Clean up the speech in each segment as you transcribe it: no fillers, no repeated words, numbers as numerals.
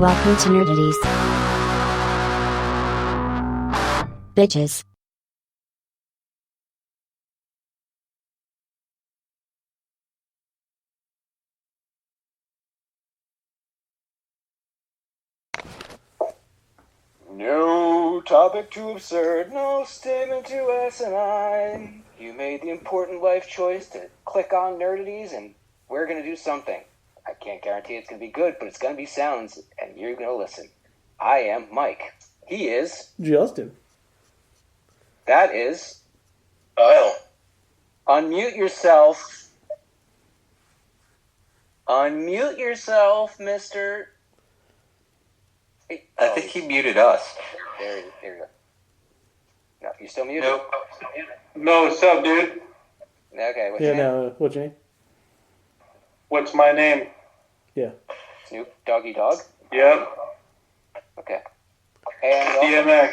Welcome to Nerdities. Bitches. No topic too absurd, no statement too asinine. You made the important life choice to click on Nerdities, and we're going to do something. I can't guarantee it's going to be good, but it's going to be sounds, and you're going to listen. I am Mike. He is... Justin. That is... Kyle. Unmute yourself. Unmute yourself, mister... I think he muted us. There you go. No, you still muted? Nope. No, what's up, dude? Okay, what's your name? No, what's your name? What's my name? Yeah. Snoop Doggy Dog? Yep. Okay. And DMX.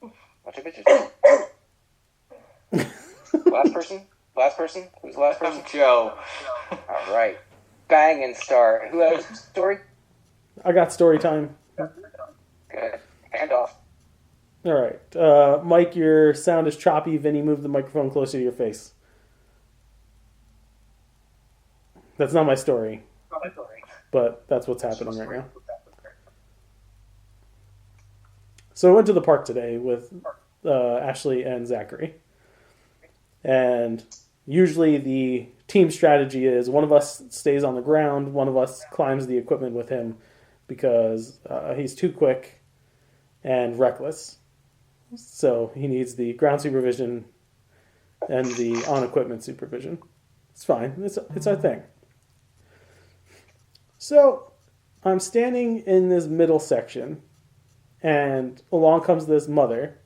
Bunch of bitches. Last person? Who's the last person? Joe. All right. Bang and start. Who has a story? I got story time. Good. Hand off. All right. Mike, your sound is choppy. Vinny, move the microphone closer to your face. That's not my story. But that's what's happening right now. So I went to the park today with Ashley and Zachary. And usually the team strategy is one of us stays on the ground, one of us climbs the equipment with him because he's too quick and reckless. So he needs the ground supervision and the on-equipment supervision. It's fine. It's our thing. So I'm standing in this middle section, and along comes this mother,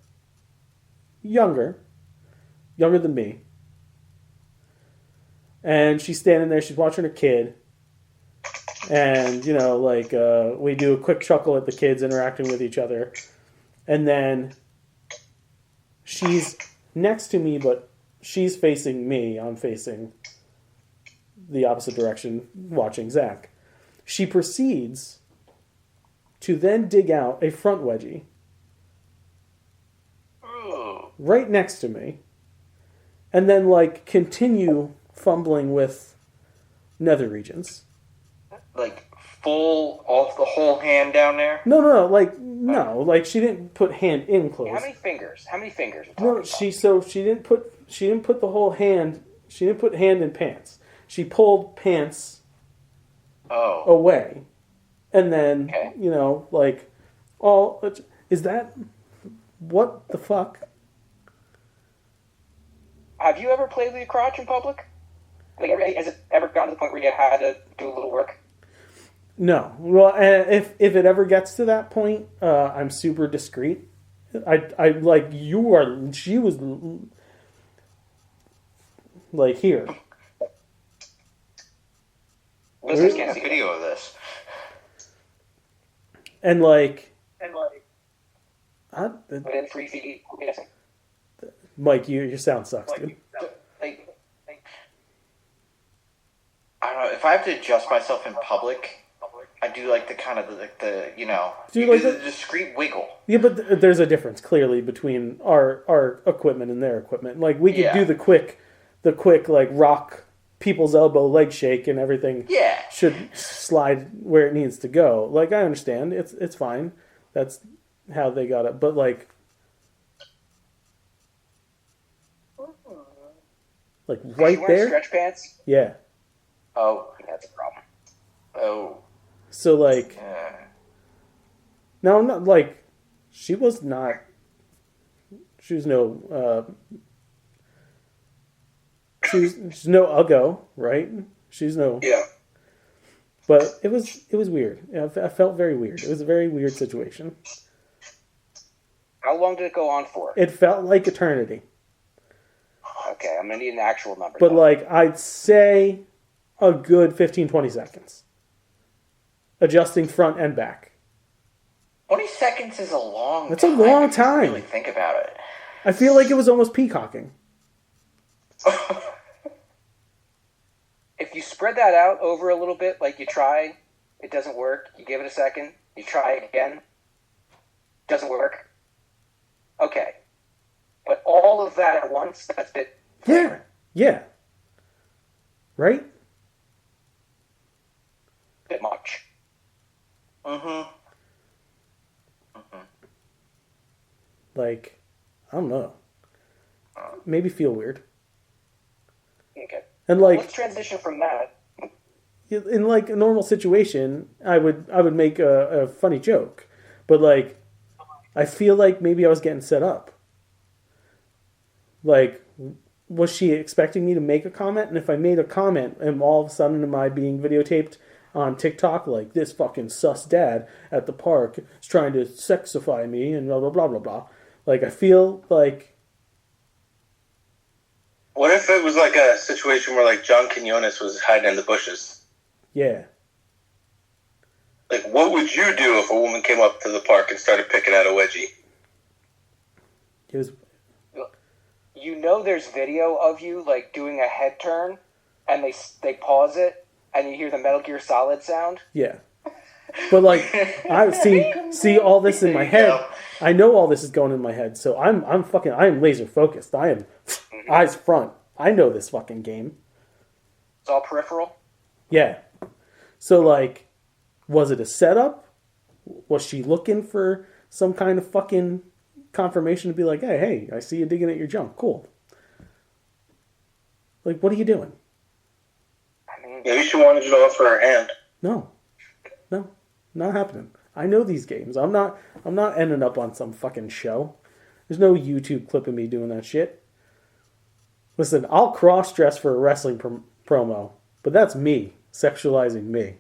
younger than me. And she's standing there, she's watching her kid. And, we do a quick chuckle at the kids interacting with each other. And then she's next to me, but she's facing me. I'm facing the opposite direction, watching Zach. She proceeds to then dig out a front wedgie right next to me. And then, continue fumbling with nether regions. Full off the whole hand down there? No. She didn't put hand in close. How many fingers? No, she didn't put the whole hand. She didn't put hand in pants. She pulled pants away, and then is that what the fuck? Have you ever played with your crotch in public? Has it ever gotten to the point where you had to do a little work? No. Well, if it ever gets to that point, I'm super discreet. She was here. Listeners can't see video of this. And within 3 feet. Mike, your sound sucks, dude. I don't know, if I have to adjust myself in public, I do the discreet wiggle. Yeah, but there's a difference clearly between our equipment and their equipment. We could do the quick rock people's elbow leg shake and everything. Yeah, should slide where it needs to go. I understand it's fine. That's how they got it. But right there. Stretch pants? Yeah. Oh, that's a problem. Oh. So no, not she was not. She was no. She's no Uggo, right? She's no. Yeah. But it was weird. I felt very weird. It was a very weird situation. How long did it go on for? It felt like eternity. Okay, I'm going to need an actual number. But I'd say a good 15-20 seconds. Adjusting front and back. 20 seconds is a long time. That's a long time. Really think about it. I feel like it was almost peacocking. If you spread that out over a little bit, like you try, It doesn't work. You give it a second. You try again. Doesn't work. Okay. But all of that at once, that's a bit Yeah. flagrant. Yeah. Right? Bit much. Mm-hmm. Like, I don't know. Maybe feel weird. Okay. And like Let's transition from that. in like a normal situation, I would make a funny joke, but like I feel like maybe I was getting set up. Like, was she expecting me to make a comment? And if I made a comment, and all of a sudden am I being videotaped on TikTok like this fucking sus dad at the park is trying to sexify me and blah blah blah blah blah. Like I feel like What if it was like a situation where like John Quinones was hiding in the bushes? yeah. Like, what would you do if a woman came up to the park and started picking at a wedgie? It was You know there's video of you, like, doing a head turn, and they pause it, and you hear the Metal Gear Solid sound. yeah. But like I see all this in my head. I know all this is going in my head, so I am laser focused. I am eyes front. I know this fucking game. It's all peripheral. Yeah. So like, was it a setup? Was she looking for some kind of fucking confirmation to be like, hey, I see you digging at your junk. Cool. Like, what are you doing? I mean, Maybe she wanted you to offer her hand. No, not happening. I know these games. I'm not ending up on some fucking show. There's no YouTube clip of me doing that shit. Listen, I'll cross-dress for a wrestling promo, but that's me sexualizing me.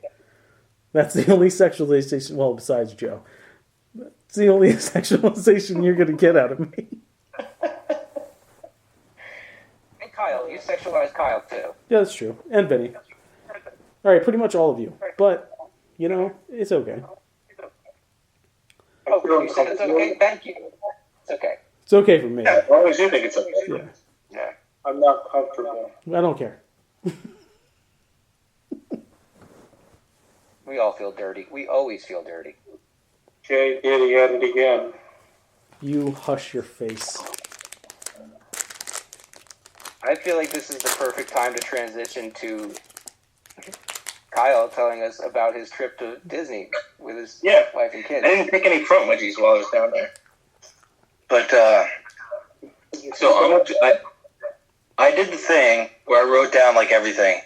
That's the only sexualization, well, besides Joe. It's the only sexualization you're going to get out of me. hey, Kyle, you sexualize Kyle, too. Yeah, that's true. And Benny. All right, pretty much all of you. But, you know, it's okay. Oh, you said it's okay? Thank you. It's okay. It's okay for me. Yeah, as long as you think it's okay. Yeah, Yeah. I'm not comfortable. I don't care. We all feel dirty. We always feel dirty. Jay Diddy at it again. You hush your face. I feel like this is the perfect time to transition to Kyle telling us about his trip to Disney with his wife and I kids. didn't pick any front wedgies while I was down there. But, so I did the thing where I wrote down, like, everything.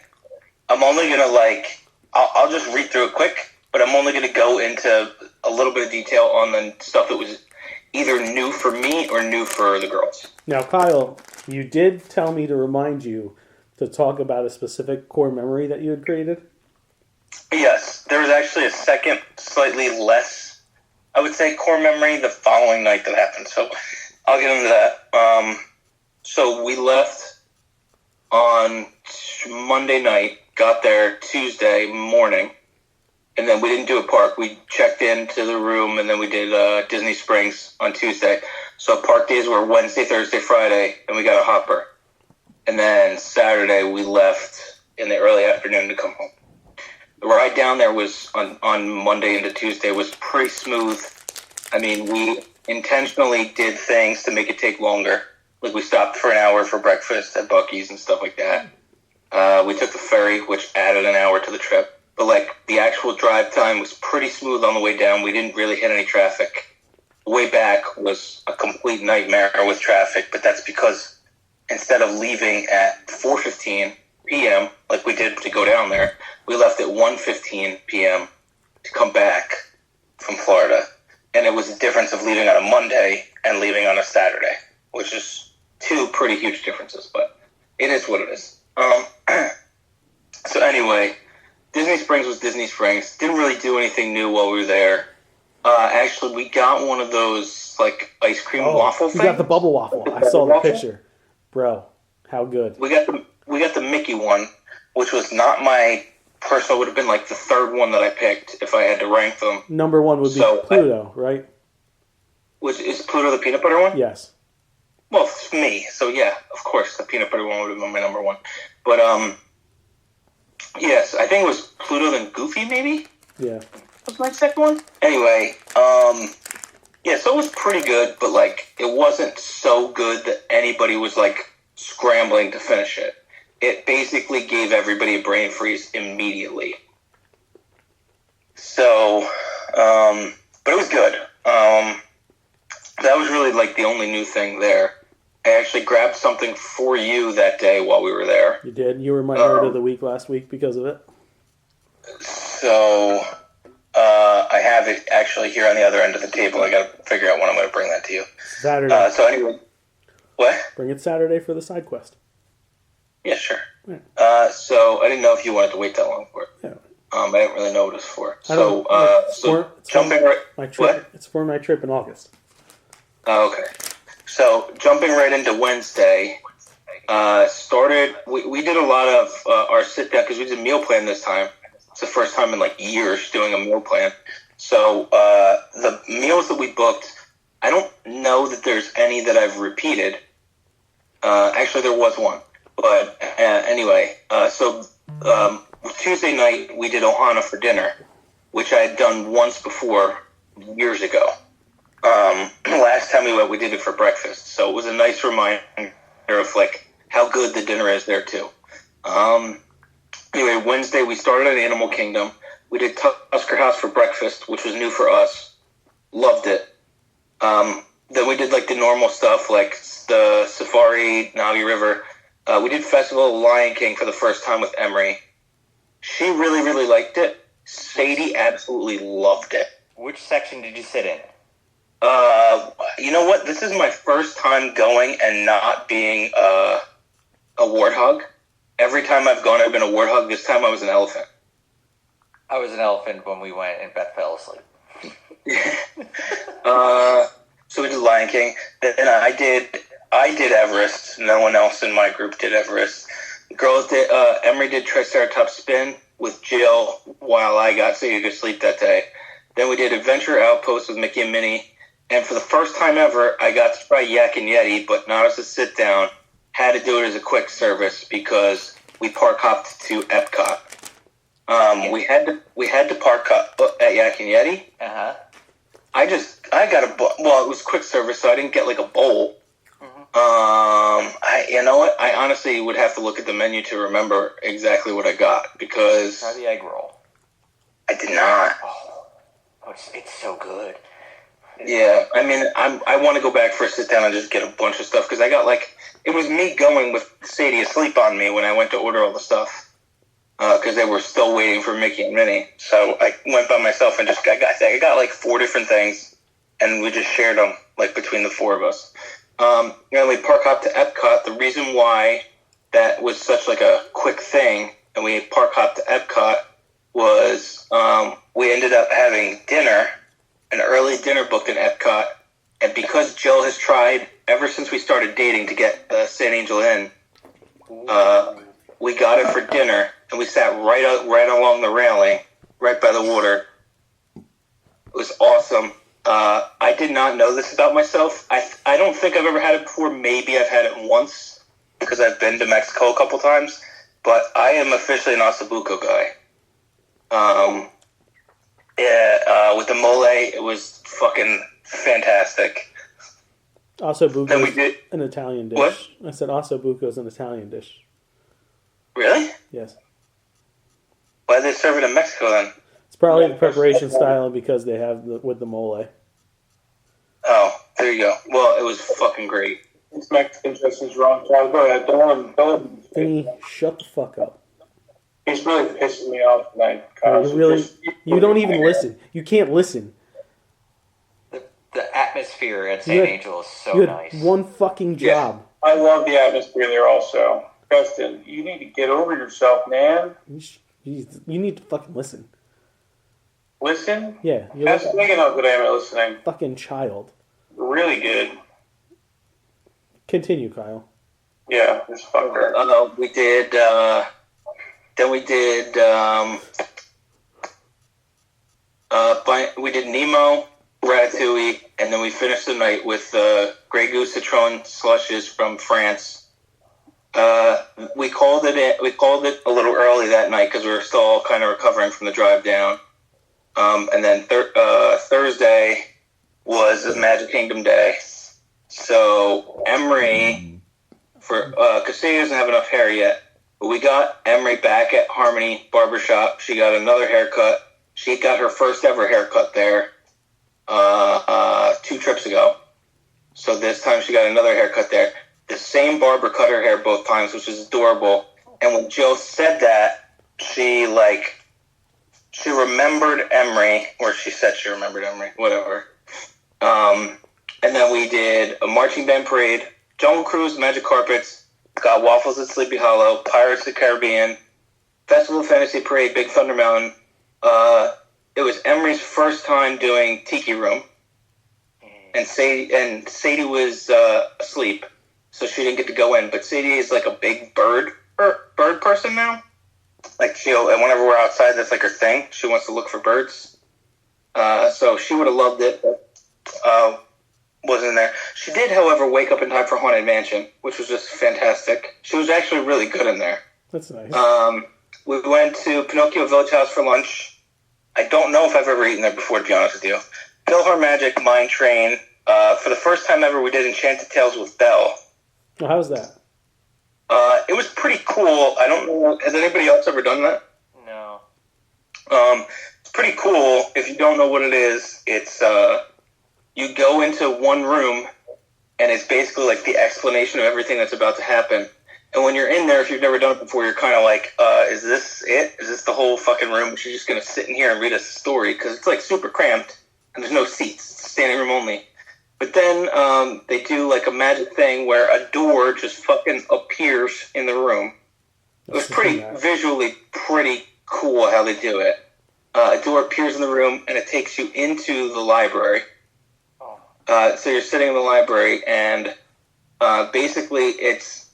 I'm only going to, like, I'll just read through it quick, but I'm only going to go into a little bit of detail on the stuff that was either new for me or new for the girls. Now, Kyle, you did tell me to remind you to talk about a specific core memory that you had created. Yes, there was actually a second, slightly less, I would say, core memory the following night that happened. So I'll get into that. So we left on Monday night, got there Tuesday morning, and then we didn't do a park. We checked into the room, and then we did Disney Springs on Tuesday. So park days were Wednesday, Thursday, Friday, and we got a hopper. And then Saturday, we left in the early afternoon to come home. The ride down there was on Monday into Tuesday was pretty smooth. I mean, we intentionally did things to make it take longer. Like, we stopped for an hour for breakfast at Buc-ee's and stuff like that. We took the ferry, which added an hour to the trip. But, like, the actual drive time was pretty smooth on the way down. We didn't really hit any traffic. The way back was a complete nightmare with traffic, but that's because instead of leaving at 4:15 p.m., like we did to go down there, we left at 1:15 p.m. to come back from Florida. And it was the difference of leaving on a Monday and leaving on a Saturday, which is two pretty huge differences, but it is what it is. So anyway, Disney Springs was Disney Springs. Didn't really do anything new while we were there. Actually, we got one of those, like, ice cream waffle you things. got the bubble waffle. I saw the picture. Bro, how good. We got the Mickey one, which was not my personal, would have been like the third one that I picked if I had to rank them. Number one would be Pluto, right? Which is Pluto the peanut butter one? Yes. Well, it's me, so yeah, of course, the peanut butter one would have been my number one. But yes, I think it was Pluto then Goofy, maybe. Yeah. Was my second one? Anyway, yeah, so it was pretty good, but, like, it wasn't so good that anybody was, like, scrambling to finish it. It basically gave everybody a brain freeze immediately. So, but it was good. That was really, like, the only new thing there. I actually grabbed something for you that day while we were there. You did? You were my nerd of the week last week because of it? So, I have it actually here on the other end of the table. I got to figure out when I'm going to bring that to you. Saturday. So anyway, what? Bring it Saturday for the side quest. Yeah, sure. Yeah. So I didn't know if you wanted to wait that long for it. Yeah. I didn't really know what it was for. I don't- it's Jumping right. My trip. What? It's for my trip in August. Oh, okay. So jumping right into Wednesday, we did a lot of our sit down because we did a meal plan this time. It's the first time in like years doing a meal plan. So the meals that we booked, I don't know that there's any that I've repeated. Actually, there was one. But anyway, so Tuesday night we did Ohana for dinner, which I had done once before years ago. Last time we went, we did it for breakfast, so it was a nice reminder of like how good the dinner is there too. Anyway, Wednesday we started at Animal Kingdom. We did Tusker House for breakfast, which was new for us. Loved it. Then we did like the normal stuff, like the Safari, Navi River. We did Festival of Lion King for the first time with Emery. She really, really liked it. Sadie absolutely loved it. Which section did you sit in? You know what? This is my first time going and not being a warthog. Every time I've gone, I've been a warthog. This time I was an elephant. I was an elephant when we went and Beth fell asleep. So we did Lion King. Then I did Everest. No one else in my group did Everest. Girls did, Emery did Triceratops Spin with Jill while I got so you could sleep that day. Then we did Adventure Outpost with Mickey and Minnie. And for the first time ever, I got to try Yak and Yeti, but not as a sit down. Had to do it as a quick service because we park hopped to Epcot. We had to park up at Yak and Yeti. Uh-huh. I got it was quick service, so I didn't get like a bowl. You know what? I honestly would have to look at the menu to remember exactly what I got because Try the egg roll. I did not. Oh, it's so good. Yeah, I mean, I want to go back for a sit down and just get a bunch of stuff because I got like it was me going with Sadie asleep on me when I went to order all the stuff because they were still waiting for Mickey and Minnie. So I went by myself and I got like 4 different things and we just shared them like between the 4 of us. And we park hopped to Epcot. The reason why that was such like a quick thing and we park hopped to Epcot was we ended up having dinner. An early dinner booked in Epcot, and because Jill has tried ever since we started dating to get San Angel Inn, we got it for dinner, and we sat right along the railing, right by the water. It was awesome. I did not know this about myself. I don't think I've ever had it before. Maybe I've had it once because I've been to Mexico a couple times, but I am officially an Osabuco guy. With the mole, it was fucking fantastic. Ossobuco we did an Italian dish. What? I said ossobuco is an Italian dish. Really? Yes. Why did they serve it in Mexico then? It's probably the preparation style and because they have with the mole. Oh, there you go. Well, it was fucking great. It's Mexican dressing's wrong, Charles. Go ahead. Don't. Vinny, shut the fuck up. He's really pissing me off tonight. You don't even listen. You can't listen. The atmosphere at San Angel is so You had nice. one fucking job. I love the atmosphere there also. Justin, you need to get over yourself, man. You need to fucking listen. Listen? Yeah, you're Ask like Megan how good I am at listening. a fucking child. Really good. Continue, Kyle. Yeah, this fucker. We did. Then we did. We did Nemo, Ratatouille, and then we finished the night with Grey Goose Citron slushes from France. We called it a little early that night because we were still all kind of recovering from the drive down. And then Thursday was Magic Kingdom Day. So Emery, because she doesn't have enough hair yet, but we got Emery back at Harmony Barbershop. She got another haircut. She got her first ever haircut there 2 trips ago. So this time she got another haircut there. The same barber cut her hair both times, which is adorable. And when Jill said that, she remembered Emery, or she said she remembered Emery, whatever. And then we did a marching band parade, Jungle Cruise, Magic Carpets, got Waffles at Sleepy Hollow, Pirates of the Caribbean, Festival of Fantasy Parade, Big Thunder Mountain. It was Emery's first time doing Tiki Room, and Sadie was asleep, so she didn't get to go in. But Sadie is like a big bird person now. Like and whenever we're outside, that's like her thing. She wants to look for birds. So she would have loved it, but wasn't there. She did, however, wake up in time for Haunted Mansion, which was just fantastic. She was actually really good in there. That's nice. We went to Pinocchio Village House for lunch. I don't know if I've ever eaten there before, to be honest with you. PhilharMagic Mine Train. For the first time ever, we did Enchanted Tales with Belle. Well, how's that? It was pretty cool. I don't know. Has anybody else ever done that? No. It's pretty cool. If you don't know what it is, it's you go into one room, and it's basically like the explanation of everything that's about to happen. And when you're in there, if you've never done it before, you're kind of like, is this it? Is this the whole fucking room? You're just going to sit in here and read a story? Because it's like super cramped, and there's no seats. It's standing room only. But then they do like a magic thing where a door just fucking appears in the room. It was visually pretty cool how they do it. A door appears in the room, and it takes you into the library. So you're sitting in the library, and basically it's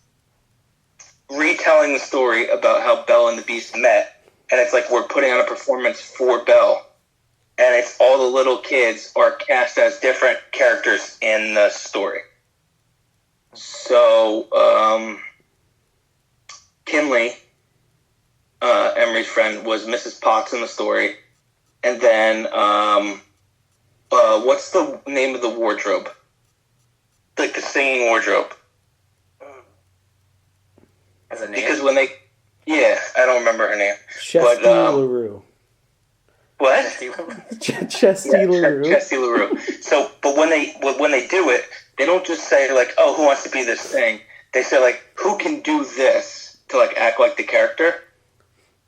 retelling the story about how Belle and the Beast met. And it's like we're putting on a performance for Belle. And it's all the little kids are cast as different characters in the story. So, Kinley, Emery's friend, was Mrs. Potts in the story. And then, what's the name of the wardrobe? Like the singing wardrobe. As a name? Because when they... Yeah, I don't remember her name. Chesty LaRue. What? Chesty LaRue. Chesty LaRue. So, but when they do it, they don't just say like, "Oh, who wants to be this thing?" They say like, "Who can do this?" to like act like the character.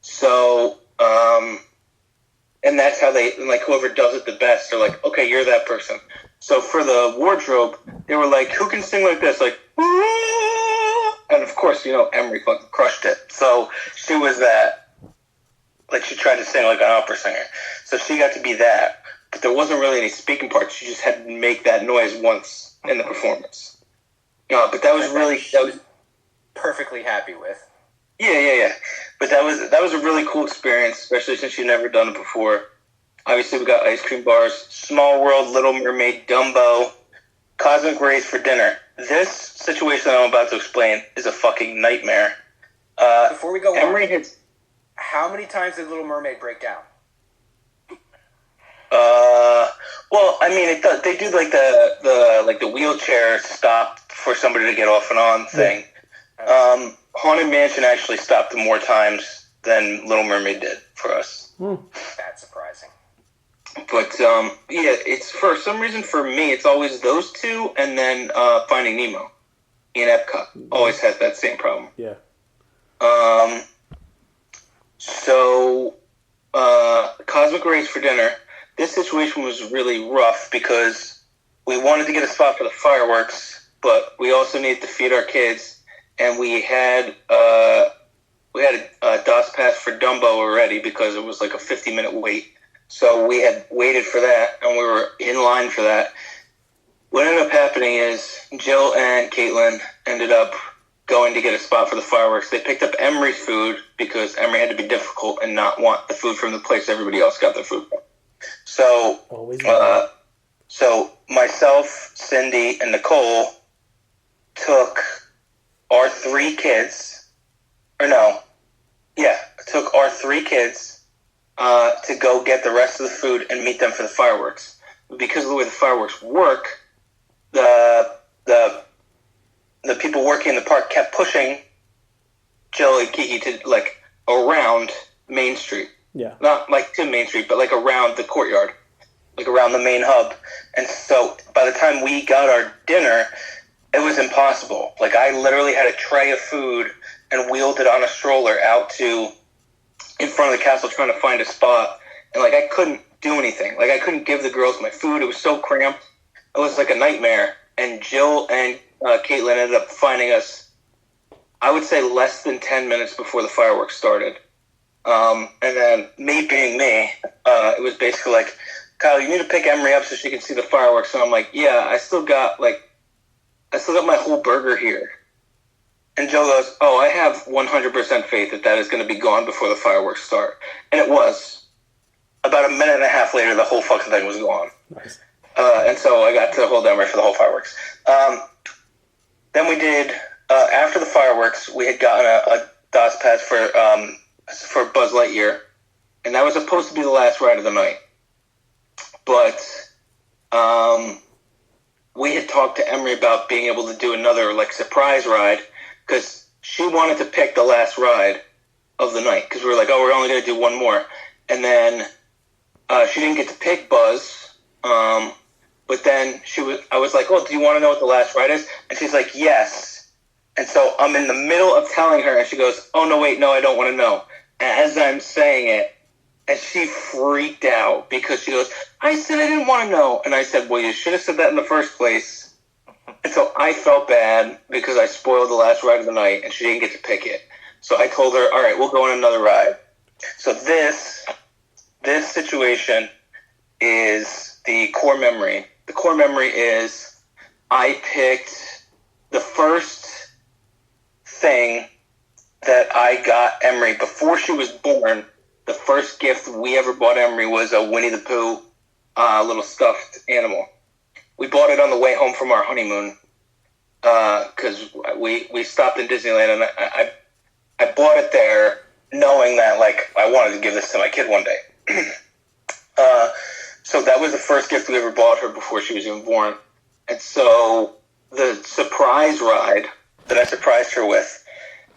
So, and that's how they like whoever does it the best. They're like, "Okay, you're that person." So for the wardrobe, they were like, "Who can sing like this?" Like, and of course, Emery fucking crushed it. So she was that. Like, she tried to sing like an opera singer. So she got to be that. But there wasn't really any speaking parts. She just had to make that noise once in the performance. But that was perfectly happy with. Yeah. But that was a really cool experience, especially since you've never done it before. Obviously, we got ice cream bars, Small World, Little Mermaid, Dumbo, Cosmic Rays for dinner. This situation I'm about to explain is a fucking nightmare. Before we go Emery on, how many times did Little Mermaid break down? Well, I mean, they do like the wheelchair stop for somebody to get off and on thing. Haunted Mansion actually stopped more times than Little Mermaid did for us. That's surprising. But it's for some reason for me, it's always those two, and then Finding Nemo in Epcot always has that same problem. Yeah. So, Cosmic Rays for dinner. This situation was really rough because we wanted to get a spot for the fireworks, but we also needed to feed our kids, and we had a DOS pass for Dumbo already because it was like a 50-minute wait. So we had waited for that, and we were in line for that. What ended up happening is Jill and Caitlin ended up going to get a spot for the fireworks. They picked up Emery's food because Emery had to be difficult and not want the food from the place everybody else got their food from. So, so myself, Cindy, and Nicole took our 3 kids, took our 3 kids to go get the rest of the food and meet them for the fireworks. Because of the way the fireworks work, the people working in the park kept pushing Jill and Kiki to like around Main Street. Yeah. Not like to Main Street, but like around the courtyard, like around the main hub. And so by the time we got our dinner, it was impossible. Like I literally had a tray of food and wheeled it on a stroller out to in front of the castle trying to find a spot. And like I couldn't do anything. Like I couldn't give the girls my food. It was so cramped. It was like a nightmare. And Jill and Caitlin ended up finding us, I would say, less than 10 minutes before the fireworks started. And then me being me, it was basically like, Kyle, you need to pick Emery up so she can see the fireworks. So I'm like, yeah, I still got my whole burger here. And Jill goes, oh, I have 100% faith that is going to be gone before the fireworks start. And it was. About a minute and a half later, the whole fucking thing was gone. Nice. And so I got to hold Emery for the whole fireworks. Then we did, after the fireworks, we had gotten a DOS pass for Buzz Lightyear. And that was supposed to be the last ride of the night. But we had talked to Emery about being able to do another like surprise ride because she wanted to pick the last ride of the night because we were like, oh, we're only going to do one more. And then she didn't get to pick Buzz. But then I was like, oh, do you want to know what the last ride is? And she's like, yes. And so I'm in the middle of telling her and she goes, oh, no, wait, no, I don't want to know. As I'm saying it, and she freaked out because she goes, I said I didn't want to know. And I said, well, you should have said that in the first place. And so I felt bad because I spoiled the last ride of the night and she didn't get to pick it. So I told her, all right, we'll go on another ride. So this situation is the core memory. The core memory is I picked the first thing that I got Emery before she was born. The first gift we ever bought Emery was a Winnie the Pooh little stuffed animal. We bought it on the way home from our honeymoon because we stopped in Disneyland and I bought it there knowing that like I wanted to give this to my kid one day. So that was the first gift we ever bought her before she was even born. And so the surprise ride that I surprised her with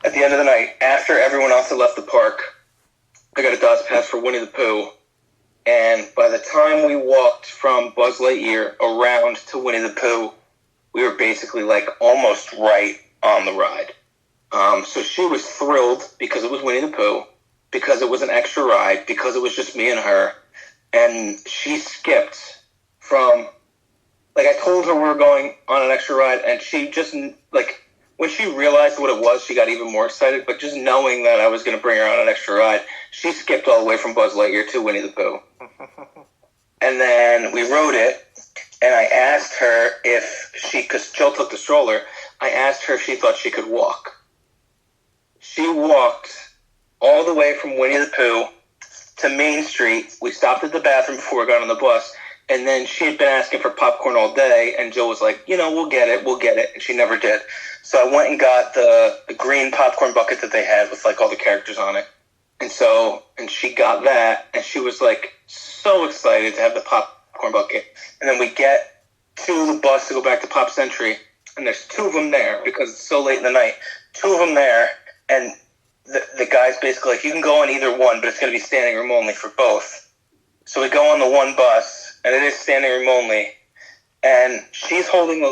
at the end of the night, after everyone else had left the park, I got a DOS pass for Winnie the Pooh, and by the time we walked from Buzz Lightyear around to Winnie the Pooh, we were basically like almost right on the ride. So she was thrilled because it was Winnie the Pooh, because it was an extra ride, because it was just me and her, and she skipped from, like I told her we were going on an extra ride, and she just, like, when she realized what it was, she got even more excited. But just knowing that I was going to bring her on an extra ride, she skipped all the way from Buzz Lightyear to Winnie the Pooh. And then we rode it, and I asked her if she, because Jill took the stroller, I asked her if she thought she could walk. She walked all the way from Winnie the Pooh to Main Street. We stopped at the bathroom before we got on the bus. And then she had been asking for popcorn all day, and Jill was like, we'll get it, and she never did. So I went and got the green popcorn bucket that they had with, like, all the characters on it. And she got that, and she was, like, so excited to have the popcorn bucket. And then we get to the bus to go back to Pop Century, and there's two of them there, because it's so late in the night. Two of them there, and the guy's basically like, you can go on either one, but it's going to be standing room only for both. So we go on the one bus, and it is standing room only, and she's holding the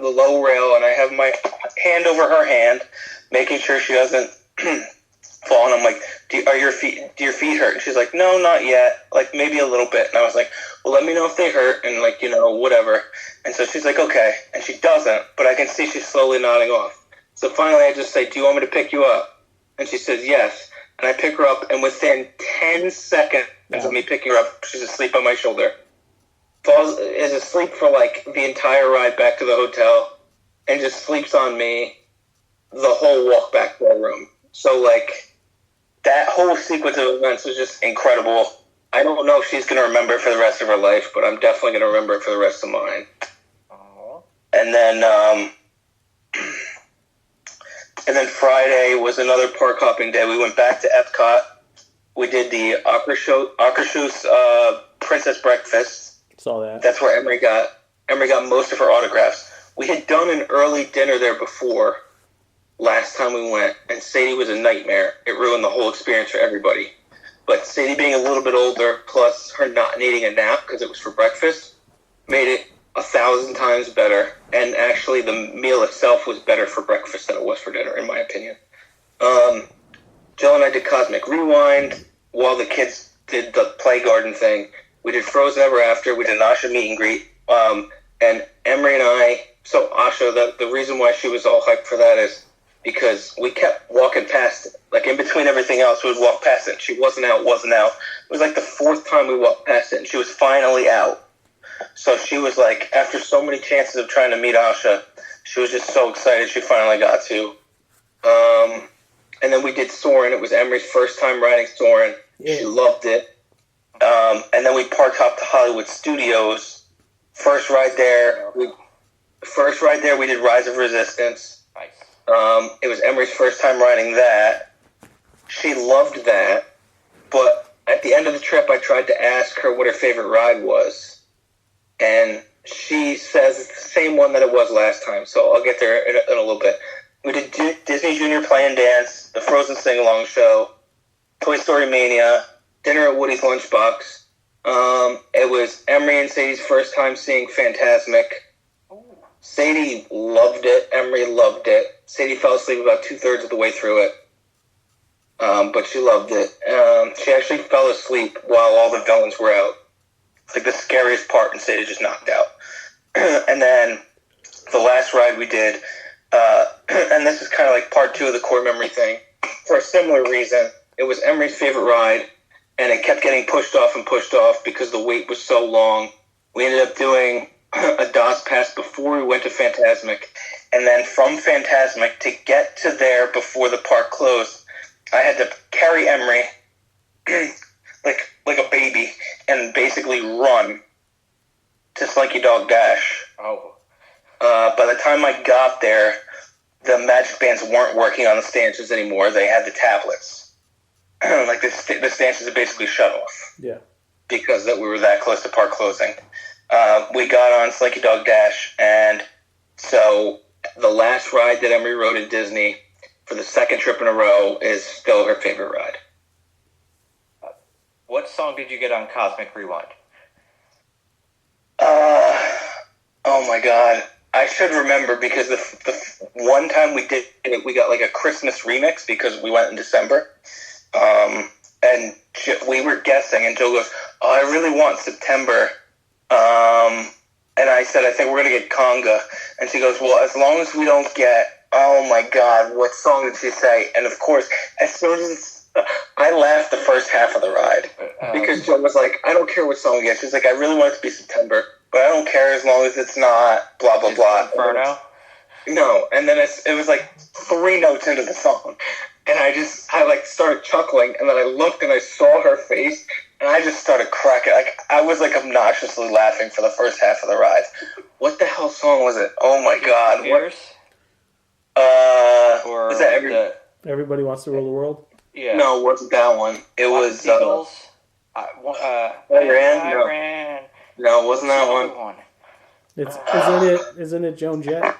low rail, and I have my hand over her hand, making sure she doesn't fall. And I'm like, do your feet hurt? And she's like, no, not yet, like maybe a little bit. And I was like, well, let me know if they hurt, and like whatever. And so she's like, okay, and she doesn't, but I can see she's slowly nodding off. So finally, I just say, do you want me to pick you up? And she says yes. And I pick her up, and within 10 seconds of me picking her up, she's asleep on my shoulder. Is asleep for, like, the entire ride back to the hotel, and just sleeps on me the whole walk back to our room. So, like, that whole sequence of events was just incredible. I don't know if she's going to remember it for the rest of her life, but I'm definitely going to remember it for the rest of mine. Aww. And then Friday was another park hopping day. We went back to Epcot. We did the Akershus Princess Breakfast. Saw that. That's where Emery got most of her autographs. We had done an early dinner there before last time we went, and Sadie was a nightmare. It ruined the whole experience for everybody. But Sadie being a little bit older, plus her not needing a nap because it was for breakfast, made it 1,000 times better. And actually, the meal itself was better for breakfast than it was for dinner, in my opinion. Jill and I did Cosmic Rewind while the kids did the play garden thing. We did Frozen Ever After. We did an Asha meet and greet. And Emery and I, so Asha, the reason why she was all hyped for that is because we kept walking past it. Like, in between everything else, we would walk past it. She wasn't out. It was like the 4th time we walked past it, and she was finally out. So she was like, after so many chances of trying to meet Asha, she was just so excited she finally got to. And then we did Soarin'. It was Emery's first time riding Soarin'. Yeah. She loved it. And then we parked up to Hollywood Studios. First ride there, we did Rise of Resistance. Nice. It was Emery's first time riding that. She loved that. But at the end of the trip, I tried to ask her what her favorite ride was. And she says it's the same one that it was last time. So I'll get there in a little bit. We did Disney Junior Play and Dance, the Frozen Sing-Along Show, Toy Story Mania, dinner at Woody's Lunchbox. It was Emery and Sadie's first time seeing Fantasmic. Sadie loved it. Emery loved it. Sadie fell asleep about 2/3 of the way through it. But she loved it. She actually fell asleep while all the villains were out. It's like the scariest part, and Sadie just knocked out. And then the last ride we did, and this is kind of like part 2 of the core memory thing. For a similar reason, it was Emery's favorite ride, and it kept getting pushed off because the wait was so long. We ended up doing a DOS pass before we went to Fantasmic, and then from Fantasmic to get to there before the park closed, I had to carry Emery like a baby and basically run to Slinky Dog Dash. Oh. By the time I got there, the Magic Bands weren't working on the stanchions anymore. They had the tablets. Like the stanchions are basically shut off. Yeah. Because we were that close to park closing. We got on Slinky Dog Dash, and so the last ride that Emery rode at Disney for the 2nd trip in a row is still her favorite ride. What song did you get on Cosmic Rewind? Oh my God. I should remember because the one time we did it, we got like a Christmas remix because we went in December. And we were guessing, and Jill goes, "Oh, I really want September." And I said, "I think we're going to get Conga." And she goes, "Well, as long as we don't get," oh my God, what song did she say? And of course, as soon as I laughed the first half of the ride because Jill was like, "I don't care what song we get." She's like, "I really want it to be September, but I don't care as long as it's not blah, blah, blah." Inferno? No, and then it was like 3 notes into the song. And I started chuckling, and then I looked and I saw her face, and I just started cracking. Like, I was like obnoxiously laughing for the first half of the ride. What the hell song was it? Oh my God. Years? Or was that Everybody Wants to Rule the World? Yeah. No, it wasn't that one. It was Eagles. I Ran. No, it wasn't that one. Isn't it Joan Jett?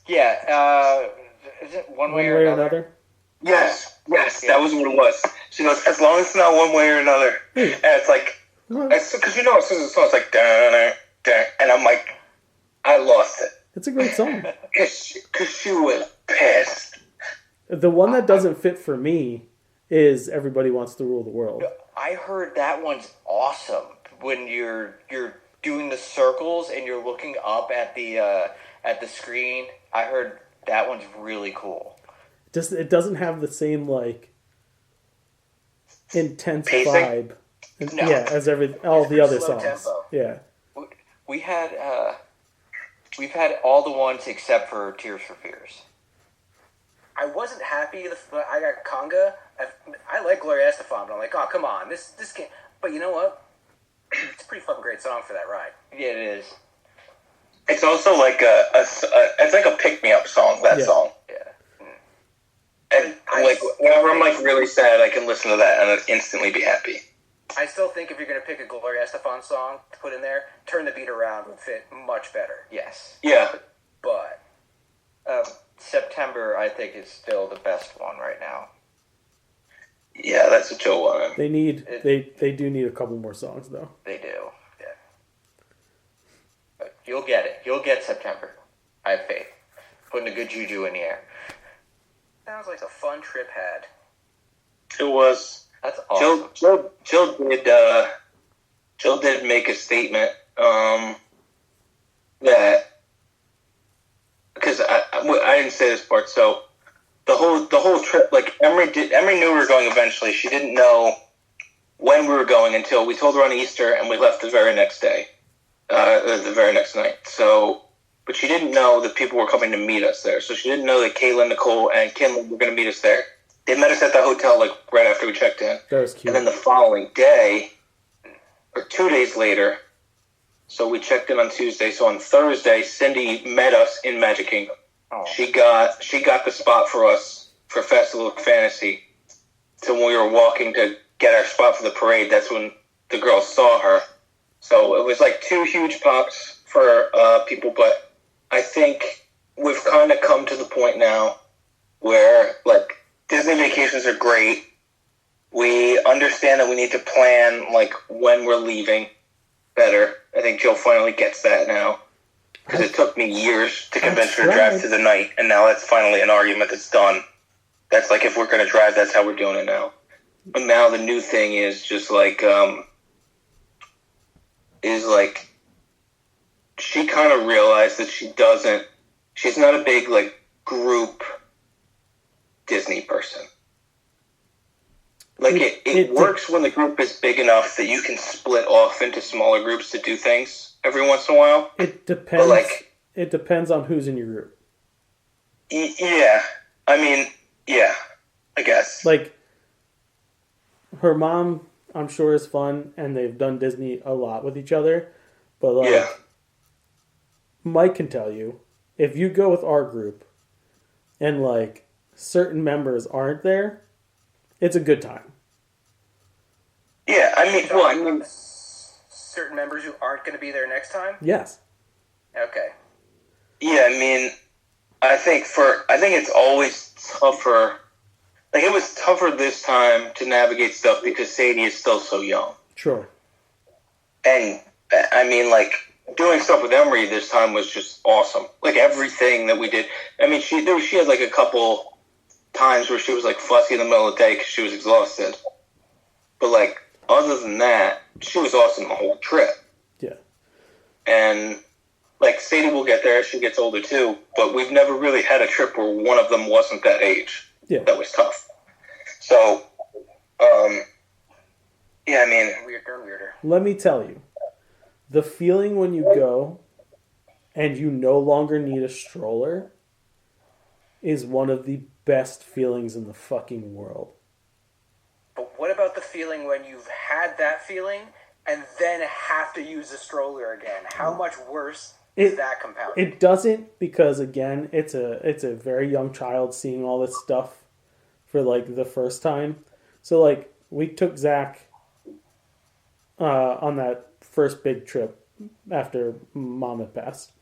Yeah. Is it One Way or Another? Yes, that was what it was. She goes, "As long as it's not one way or another." And it's like, because as soon as the song, it's like, dun, dun, and I'm like, I lost it. It's a great song. Because she was pissed. The one that doesn't fit for me is Everybody Wants to Rule the World. I heard that one's awesome when you're doing the circles and you're looking up at the screen. I heard that one's really cool. It doesn't have the same like intense pacing? vibe, No. yeah, as all the other slow songs. tempo. Yeah, We've had all the ones except for Tears for Fears. I wasn't happy I got Conga. I like Gloria Estefan, but I'm like, oh, come on, this can't. But you know what? It's a pretty fucking great song for that ride. Yeah, it is. It's also like it's like a pick-me-up song, that Yeah. song. Yeah. And like whenever I'm like really sad, I can listen to that and I'd instantly be happy. I still think if you're going to pick a Gloria Estefan song to put in there, Turn the Beat Around would fit much better. Yes. Yeah. But September, I think, is still the best one right now. Yeah, that's what Joe wanted. They do need a couple more songs though. They do. yeah, But you'll get it. You'll get September. I have faith. Putting a good juju in the air. sounds like a fun trip had. It was. That's awesome. Jill did make a statement that, because I didn't say this part, so the whole trip, like Emery knew we were going eventually. She didn't know when we were going until we told her on Easter, and we left the very next day, the very next night. So, but she didn't know that people were coming to meet us there. So she didn't know that Kayla, Nicole, and Kinley were going to meet us there. They met us at the hotel like right after we checked in. That was cute. And then the following day, or 2 days later, so we checked in on Tuesday. So on Thursday, Cindy met us in Magic Kingdom. Oh. She got the spot for us for Festival of Fantasy. So when we were walking to get our spot for the parade, that's when the girls saw her. So it was like 2 huge pops for people, but I think we've kind of come to the point now where, like, Disney vacations are great. We understand that we need to plan, like, when we're leaving better. I think Jill finally gets that now. Because it took me years to convince her to drive through the night, and now that's finally an argument that's done. That's like, if we're going to drive, that's how we're doing it now. But now the new thing is just like, she kind of realized that she's not a big, like, group Disney person. Like, it works when the group is big enough that you can split off into smaller groups to do things every once in a while. It depends. But, like, it depends on who's in your group. Yeah. I mean, yeah, I guess. Like, her mom, I'm sure, is fun, and they've done Disney a lot with each other. But, like, Yeah. Mike can tell you, if you go with our group and, like, certain members aren't there, it's a good time. Yeah, I mean, Certain members who aren't going to be there next time? Yes. Okay. yeah, I mean, I think it's always tougher. Like, it was tougher this time to navigate stuff because Sadie is still so young. Sure. And, I mean, like, doing stuff with Emery this time was just awesome. Like, everything that we did. I mean, she had, like, a couple times where she was, like, fussy in the middle of the day because she was exhausted. But, like, other than that, she was awesome the whole trip. Yeah. And, like, Sadie will get there as she gets older, too. But we've never really had a trip where one of them wasn't that age. Yeah. That was tough. So, yeah, I mean, Weirder and weirder. Let me tell you, the feeling when you go and you no longer need a stroller is one of the best feelings in the fucking world. But what about the feeling when you've had that feeling and then have to use the stroller again? How much worse is that compounded? It doesn't, because again, it's a very young child seeing all this stuff for like the first time. So like we took Zach on that first big trip after Mom had passed,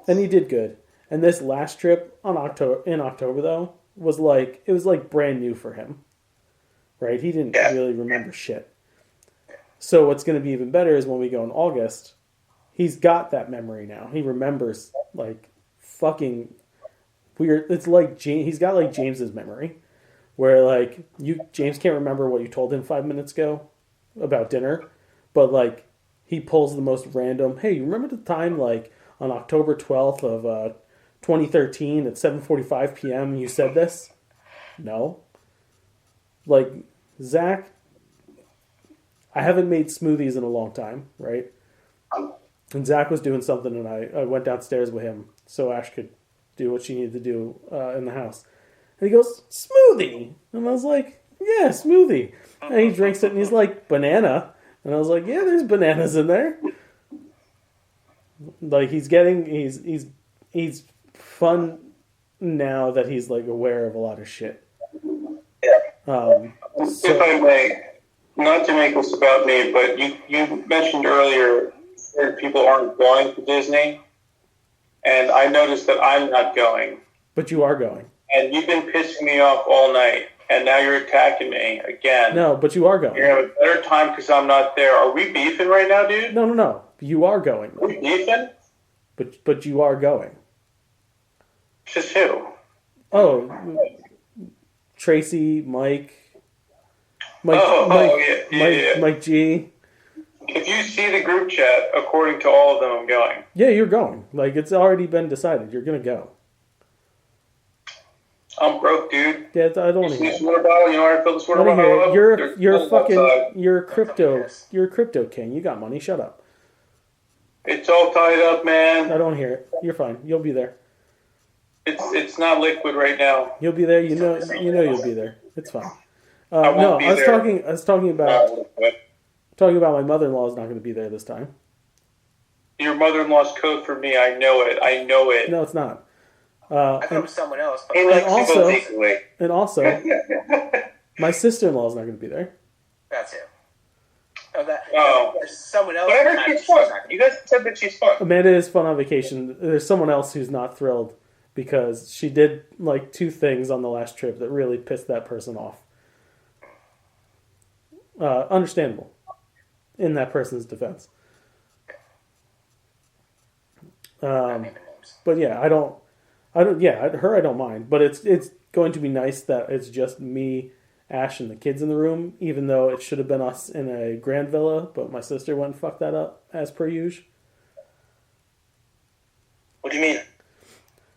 and he did good. And this last trip in October though was like brand new for him, right? He didn't really remember shit. So what's going to be even better is when we go in August. He's got that memory now. He remembers like fucking weird. It's like he's got like James's memory, where like James can't remember what you told him 5 minutes ago about dinner, but like he pulls the most random. Hey, you remember the time like on October 12th of 2013 at 7:45 p.m. you said this? No. Like Zach, I haven't made smoothies in a long time, right? And Zach was doing something, and I went downstairs with him so Ash could do what she needed to do in the house. And he goes, smoothie! And I was like, yeah, smoothie. And he drinks it, and he's like, banana. And I was like, yeah, there's bananas in there. Like, he's fun now that he's, like, aware of a lot of shit. If I may, not to make this about me, but you mentioned earlier that people aren't going to Disney, and I noticed that I'm not going. But you are going. And you've been pissing me off all night, and now you're attacking me again. No, but you are going. You're going to have a better time because I'm not there. Are we beefing right now, dude? No. You are going. Are we beefing? But you are going. Just who? Oh, Tracy, Mike, yeah. Mike G. If you see the group chat, according to all of them, I'm going. Yeah, you're going. Like, it's already been decided. You're going to go. I'm broke, dude. Yeah, I don't want to You hear see this water bottle? You know where I fill this water bottle up? You're a crypto king. You got money. Shut up. It's all tied up, man. I don't hear it. You're fine. You'll be there. It's not liquid right now. You'll be there. You know you'll be there. It's fine. I won't be I was there. talking about my mother-in-law is not going to be there this time. Your mother-in-law's code for me. I know it. No, it's not. I thought it was someone else. But He likes to also- go takeaway. And also, my sister-in-law is not going to be there. that's it. There's someone else. But I heard she's fun. You guys said that she's fun. Amanda is fun on vacation. There's someone else who's not thrilled because she did like 2 things on the last trip that really pissed that person off. Understandable in that person's defense. Not naming names. But yeah, I don't. Her I don't mind. But it's going to be nice that it's just me, Ash, and the kids in the room. Even though it should have been us in a grand villa, but my sister went and fucked that up as per usual. What do you mean?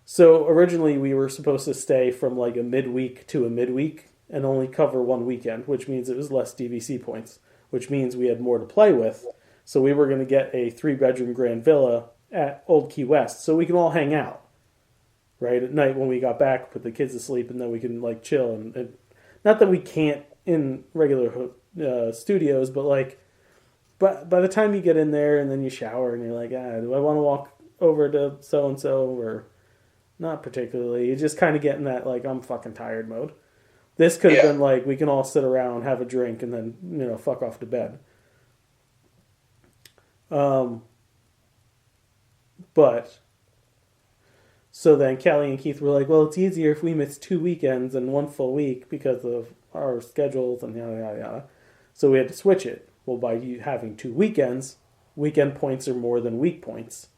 So originally we were supposed to stay from like a midweek to a midweek and only cover one weekend, which means it was less DVC points, which means we had more to play with. So we were going to get a 3-bedroom grand villa at Old Key West so we can all hang out, right? At night when we got back, put the kids to sleep, and then we can like chill. And not that we can't in regular studios, but like, but by the time you get in there and then you shower and you're like, do I want to walk over to so-and-so or not particularly? You just kind of get in that like, I'm fucking tired mode. This could have been like, we can all sit around, have a drink, and then, fuck off to bed. But, so then Callie and Keith were like, well, it's easier if we miss 2 weekends and 1 full week because of our schedules and yada, yada, yada. So we had to switch it. Well, by you having 2 weekends, weekend points are more than week points.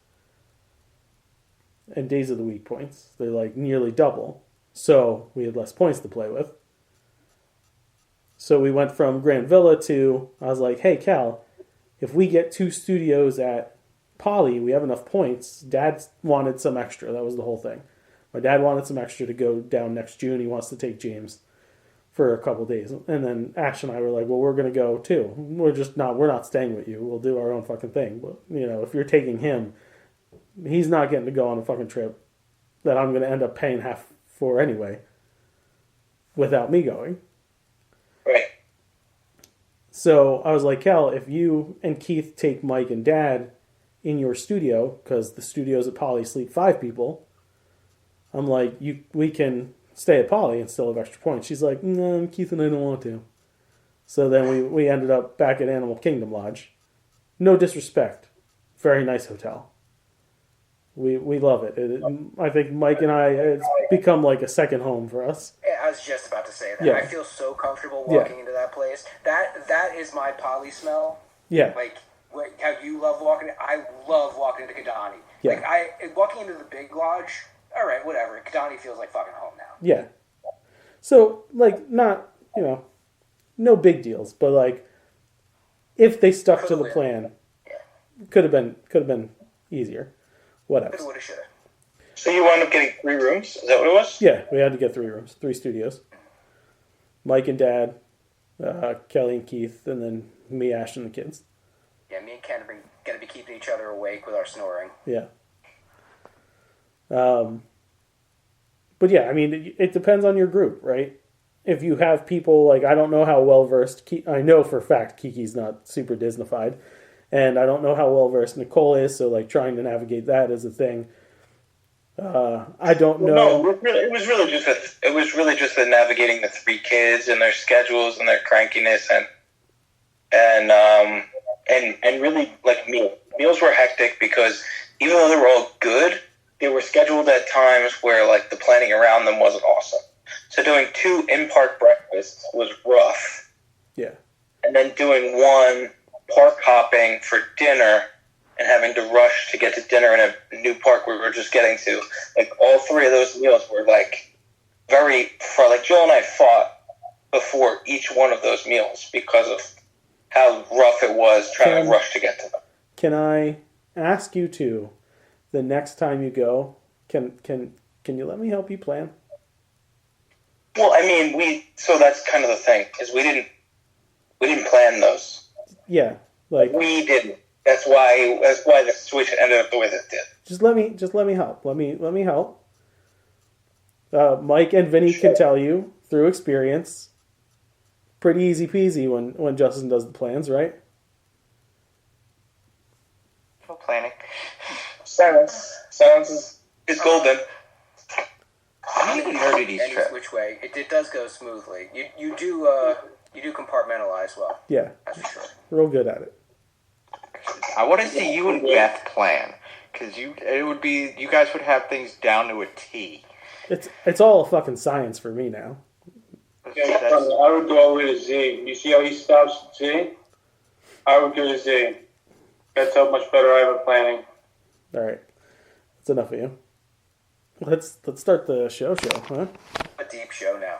And days of the week points, they're like nearly double. So we had less points to play with. So we went from Grand Villa to, I was like, hey, Cal, if we get 2 studios at Poly, we have enough points. Dad wanted some extra. That was the whole thing. My dad wanted some extra to go down next June. He wants to take James for a couple days. And then Ash and I were like, well, we're going to go too. We're not staying with you. We'll do our own fucking thing. But, if you're taking him, he's not getting to go on a fucking trip that I'm going to end up paying half for anyway without me going. Right. So I was like, Cal, if you and Keith take Mike and Dad in your studio, because the studios at Poly sleep 5 people, I'm like, we can stay at Poly and still have extra points. She's like, no, Keith and I don't want to. So then we ended up back at Animal Kingdom Lodge. No disrespect. Very nice hotel. We love it. I think Mike and I, it's become like a second home for us. Yeah, I was just about to say that. Yeah. I feel so comfortable walking into that place. That is my Poly smell. Yeah. Like how you love walking. I love walking into Kidani. Yeah. Like walking into the big lodge. All right, whatever. Kidani feels like fucking home now. Yeah. So like not no big deals, but like if they stuck to the plan, could have been easier. Whatever. Coulda, woulda, shoulda. So you wound up getting 3 rooms? Is that what it was? Yeah, we had to get 3 rooms, 3 studios. Mike and Dad, Kelly and Keith, and then me, Ash, and the kids. Yeah, me and Ken are gonna be keeping each other awake with our snoring. Yeah. But yeah, I mean, it depends on your group, right? If you have people, like, I don't know how well-versed, I know for a fact Kiki's not super Disneyfied, and I don't know how well-versed Nicole is, so, like, trying to navigate that is a thing. I don't know. No, it was really just the navigating the three kids and their schedules and their crankiness and really like meals were hectic because even though they were all good, they were scheduled at times where like the planning around them wasn't awesome. So doing 2 in-park breakfasts was rough, Yeah. and then doing 1 park hopping for dinner and having to rush to get to dinner in a new park we were just getting to. Like all 3 of those meals were like like Joel and I fought before each one of those meals because of how rough it was trying to rush to get to them. Can I ask you to, the next time you go, can you let me help you plan? Well, I mean, so that's kind of the thing, is we didn't plan those. Yeah, like We didn't. That's why the situation ended up the way that it did. just let me help. Let me help. Mike and Vinny can tell you through experience. Pretty easy peasy when Justin does the plans, right? No planning. Silence is golden. I need a Nerdities Any trip. which way, it does go smoothly. You do compartmentalize well. Yeah, That's for sure. real good at it. I want to see you and Beth plan, because you guys would have things down to a T. It's all a fucking science for me now. Yeah, I would go all the way to Z. You see how he stops at Z? I would go to Z. That's how much better I have at planning. All right, that's enough of you. Let's start the show, huh? A deep show now.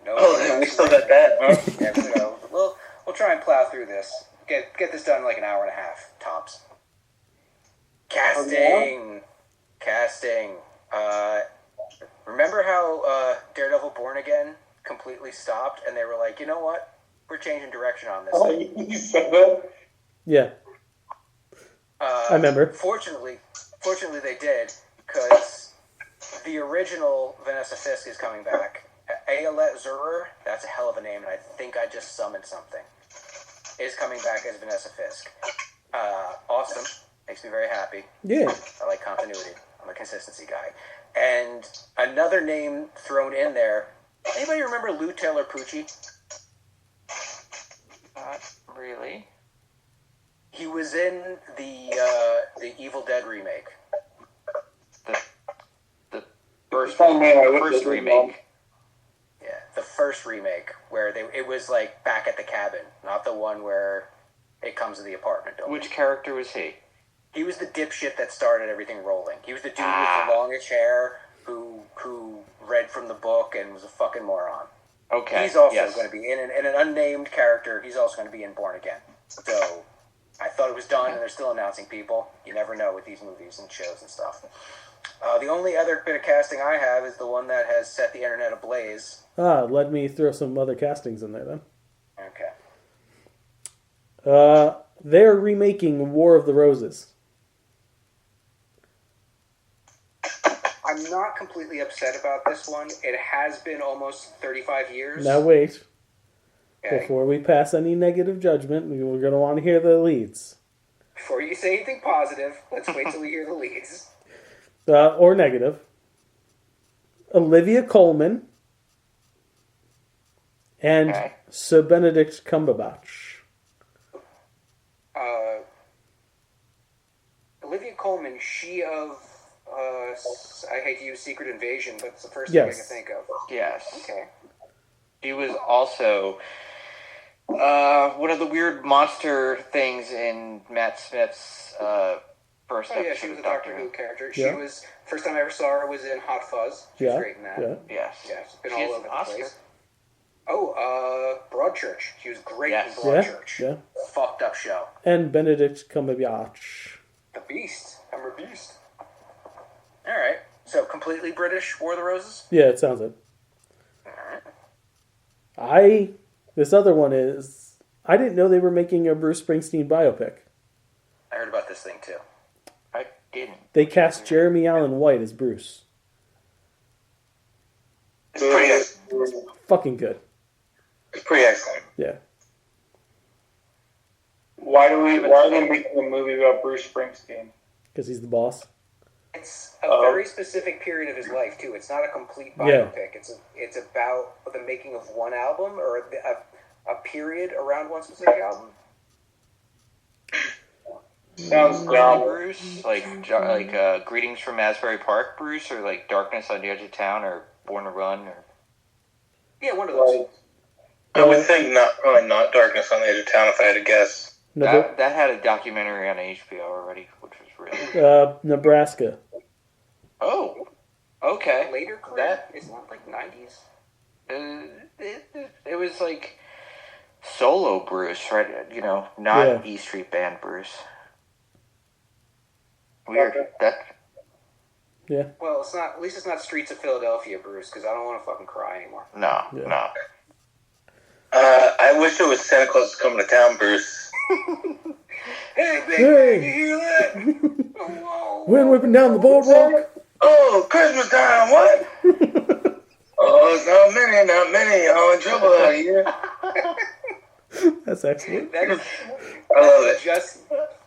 No. Oh, we still got that, huh? Yeah, we'll try and plow through this. Get this done in like an hour and a half tops. Casting. Remember how Daredevil Born Again completely stopped, and they were like, you know what? We're changing direction on this. Oh, you said that? Yeah, I remember. Fortunately, they did, because the original Vanessa Fisk is coming back. Ayelet Zurer, that's a hell of a name, and I think I just summoned something, is coming back as Vanessa Fisk. Awesome. Makes me very happy. Yeah, I like continuity. I'm a consistency guy. And another name thrown in there. Anybody remember Lou Taylor Pucci? Not really. He was in the Evil Dead remake. The first remake. Yeah, the first remake where it was like back at the cabin, not the one where it comes to the apartment building. Which character was he? He was the dipshit that started everything rolling. He was the dude with the longish hair who read from the book and was a fucking moron. Okay. He's also yes. going to be in an unnamed character. He's also going to be in Born Again. So I thought it was done, and they're still announcing people. You never know with these movies and shows and stuff. The only other bit of casting I have is the one that has set the internet ablaze. let me throw some other castings in there then. Okay. They're remaking War of the Roses. I'm not completely upset about this one. It has been almost 35 years. Now wait, Okay. before we pass any negative judgment, we're going to want to hear the leads. Before you say anything positive, let's wait till we hear the leads. Or negative. Olivia Colman and Okay. Sir Benedict Cumberbatch. Olivia Colman, she of, I hate to use Secret Invasion, but it's the first Yes. thing I can think of. Yes. Okay. She was also one of the weird monster things in Matt Smith's first Oh yeah, episode she was a of Doctor Who character. Yeah. She was, first time I ever saw her was in Hot Fuzz. She was Yeah, great in that. yeah. Yes. Yeah, she's been She all has over an the Oscar. place. Oh, Broadchurch. She was great Yes. in Yeah, Broadchurch. yeah. Fucked up show. And Benedict Cumberbatch. The Beast. I'm a Beast. Alright. So, completely British War of the Roses? Yeah, it sounds it. Alright. This other one is, I didn't know they were making a Bruce Springsteen biopic. I heard about this thing too. I didn't. They cast Jeremy Allen White as Bruce. It's pretty excellent. Fucking good. It's pretty excellent. Yeah. Why are they making a movie about Bruce Springsteen? Because he's the boss. It's a very specific period of his life too. It's not a complete biopic. It's about the making of one album or a period around one specific album. Sounds Early dumb. Bruce, like Greetings from Asbury Park, Bruce, or like Darkness on the Edge of Town, or Born to Run, or Yeah, one of those. Like, I would think probably not Darkness on the Edge of Town if I had to guess. that had a documentary on HBO already, which was really Nebraska. oh, okay. Later career? That It's not like 90s. It was like solo Bruce, right? You know, not Yeah. E Street Band Bruce. Weird. Okay. That Well, it's not. At least it's not Streets of Philadelphia, Bruce, because I don't want to fucking cry anymore. no. I wish it was Santa Claus is Coming to Town, Bruce. Hey, big Hey. man, you hear that? Oh, whoa. Wind whipping down the boardwalk. Oh, Christmas time, what? Oh, it's not many. Oh, in trouble out here. That's excellent. That is, I love it.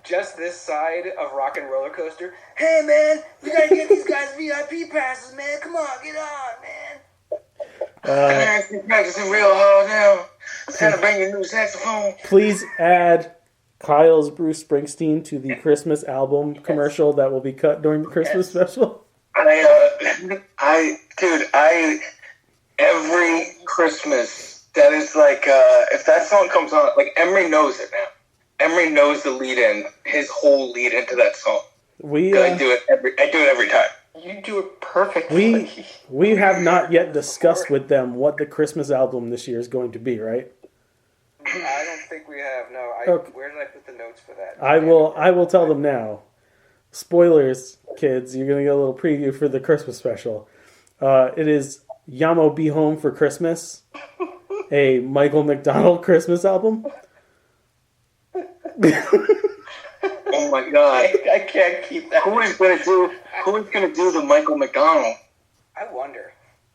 just this side of Rock and Roller Coaster. Hey, man, we gotta get these guys VIP passes, man. Come on, get on, man. I'm practicing real hard now. It's time to bring your new saxophone. Please add Kyle's Bruce Springsteen to the Christmas album commercial that will be cut during the Christmas special. Every Christmas, that is like, if that song comes on, like, Emery knows it now. Emery knows the lead in, his whole lead into that song. We I do it every time. You do it perfectly. we have not yet discussed with them what the Christmas album this year is going to be, right? I don't think we have. No. Okay. Where did I put the notes for that? I will tell them now. Spoilers, kids. You're gonna get a little preview for the Christmas special. It is Yamo Be Home for Christmas, a Michael McDonald Christmas album. Oh my god. I can't keep that. Who is gonna do the Michael McDonald? I wonder.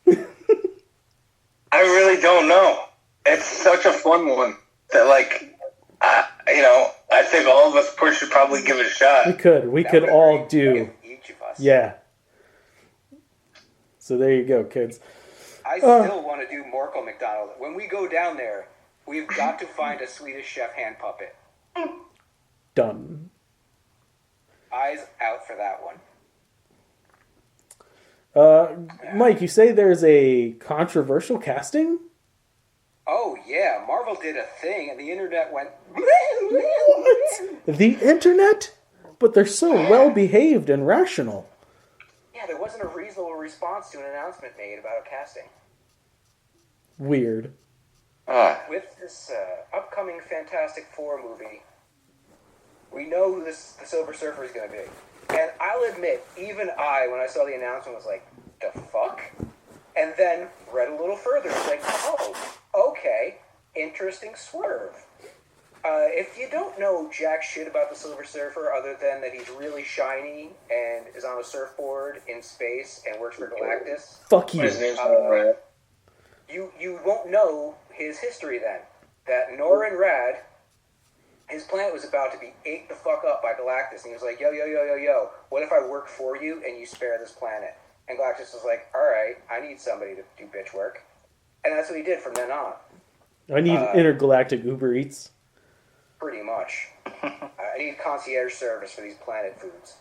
I really don't know. It's such a fun one that, like, I think all of us should probably give it a shot. We That could would all agree do. with each of us. Yeah. So there you go, kids. I still want to do Morkel McDonald. When we go down there, we've got to find a Swedish chef hand puppet. Done. Eyes out for that one. Mike, you say there's a controversial casting? Oh yeah, Marvel did a thing, and the internet went. What? The internet? But they're so well behaved and rational. Yeah, there wasn't a reasonable response to an announcement made about a casting. Weird. With this upcoming Fantastic Four movie, we know who the Silver Surfer is going to be. And I'll admit, even I, when I saw the announcement, was like, the fuck? And then read a little further. It's like, oh, okay, interesting swerve. If you don't know jack shit about the Silver Surfer, other than that he's really shiny and is on a surfboard in space and works for Galactus, Fuck you. His name's not Brad. you won't know his history then. That Norrin Rad, his planet was about to be ate the fuck up by Galactus, and he was like, yo, what if I work for you and you spare this planet? And Galactus was like, alright, I need somebody to do bitch work. And that's what he did from then on. I need intergalactic Uber Eats. Pretty much. I need concierge service for these planet foods.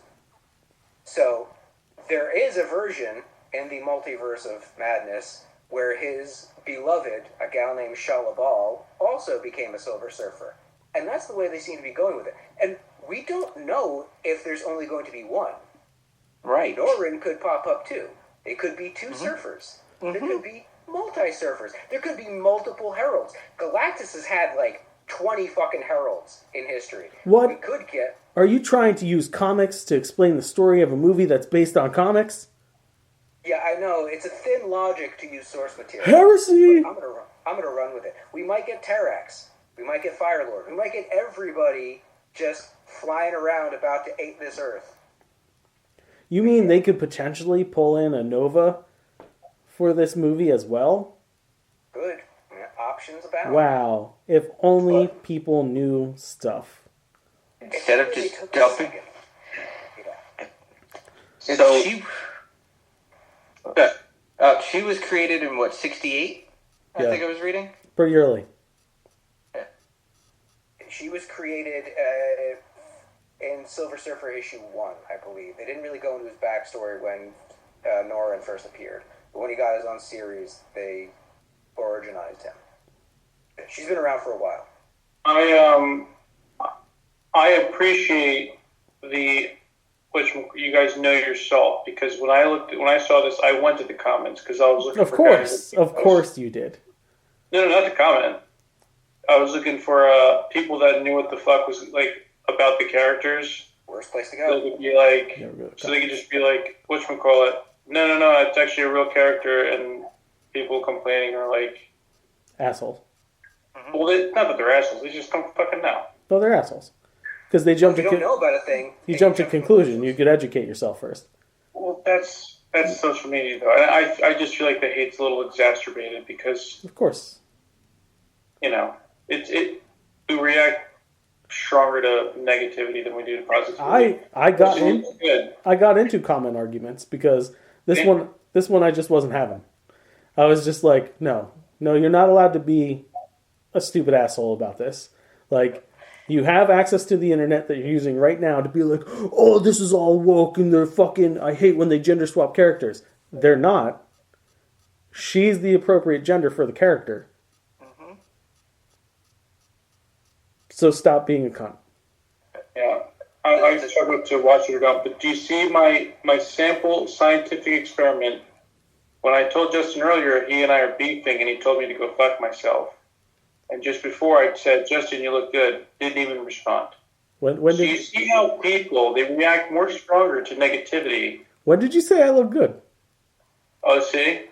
So, there is a version in the multiverse of madness where his beloved, a gal named Shala Bal, also became a Silver Surfer. And that's the way they seem to be going with it. And we don't know if there's only going to be one. Right. Norrin could pop up too. It could be two surfers. There could be multi-surfers. There could be multiple heralds. Galactus has had like 20 fucking heralds in history. What? We could get... Are you trying to use comics to explain the story of a movie that's based on comics? Yeah, I know. It's a thin logic to use source material. Heresy! I'm gonna run with it. We might get Terrax. We might get Firelord. We might get everybody just flying around about to ape this Earth. You mean they could potentially pull in a Nova for this movie as well? Good. Yeah, options abound. Wow. If only people knew stuff. Instead of It really just took a dumping. second. Yeah. So- Okay. She was created in what, 68? I Yeah. think I was reading. Pretty early. She was created in Silver Surfer issue 1, I believe. They didn't really go into his backstory when Norrin first appeared. But when he got his own series, they originized him. She's been around for a while. I appreciate which you guys know yourself, because when I saw this, I went to the comments because I was looking Of for course. guys Of course you did. No, not the comment. I was looking for people that knew what the fuck was like about the characters. Worst place to So go. they could be like, Never go to so they could just be like, whatchamacallit? No, it's actually a real character, and people complaining are like, Asshole. well, not that they're assholes, they just don't fucking know. No, they're assholes. Because they jump If you to don't know about a thing, you jump to conclusion. You could educate yourself first. Well, that's social media, though. And I just feel like the hate's a little exacerbated because, Of course. you know, we react stronger to negativity than we do to positivity. I got So in it's good. I got into comment arguments because this one I just wasn't having. I was just like, no, you're not allowed to be a stupid asshole about this. Like, you have access to the internet that you're using right now to be like, oh, this is all woke and they're fucking, I hate when they gender swap characters. They're not. She's the appropriate gender for the character. So stop being a cunt. Yeah. I struggled to watch it or not, but do you see my sample scientific experiment? When I told Justin earlier he and I are beefing and he told me to go fuck myself. And just before I said, Justin, you look good, didn't even respond. When So you did see how people, they react more stronger to negativity. when did you say I look good? Oh, see?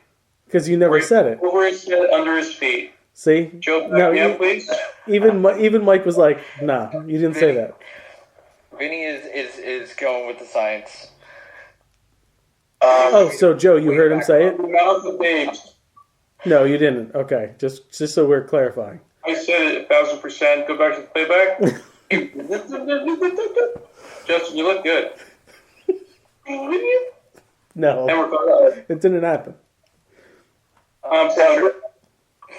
Because you never said it. Over his head, under his feet. See? Joe, back No, me up, please. even Mike was like, nah, you didn't say that. Vinny is going with the science. Oh, so Joe, you heard him say it? The mouth of babes. No, you didn't. Okay, just so we're clarifying. I said it 1,000%. Go back to the playback. Justin, you look good. No, And we're caught up. it didn't happen. So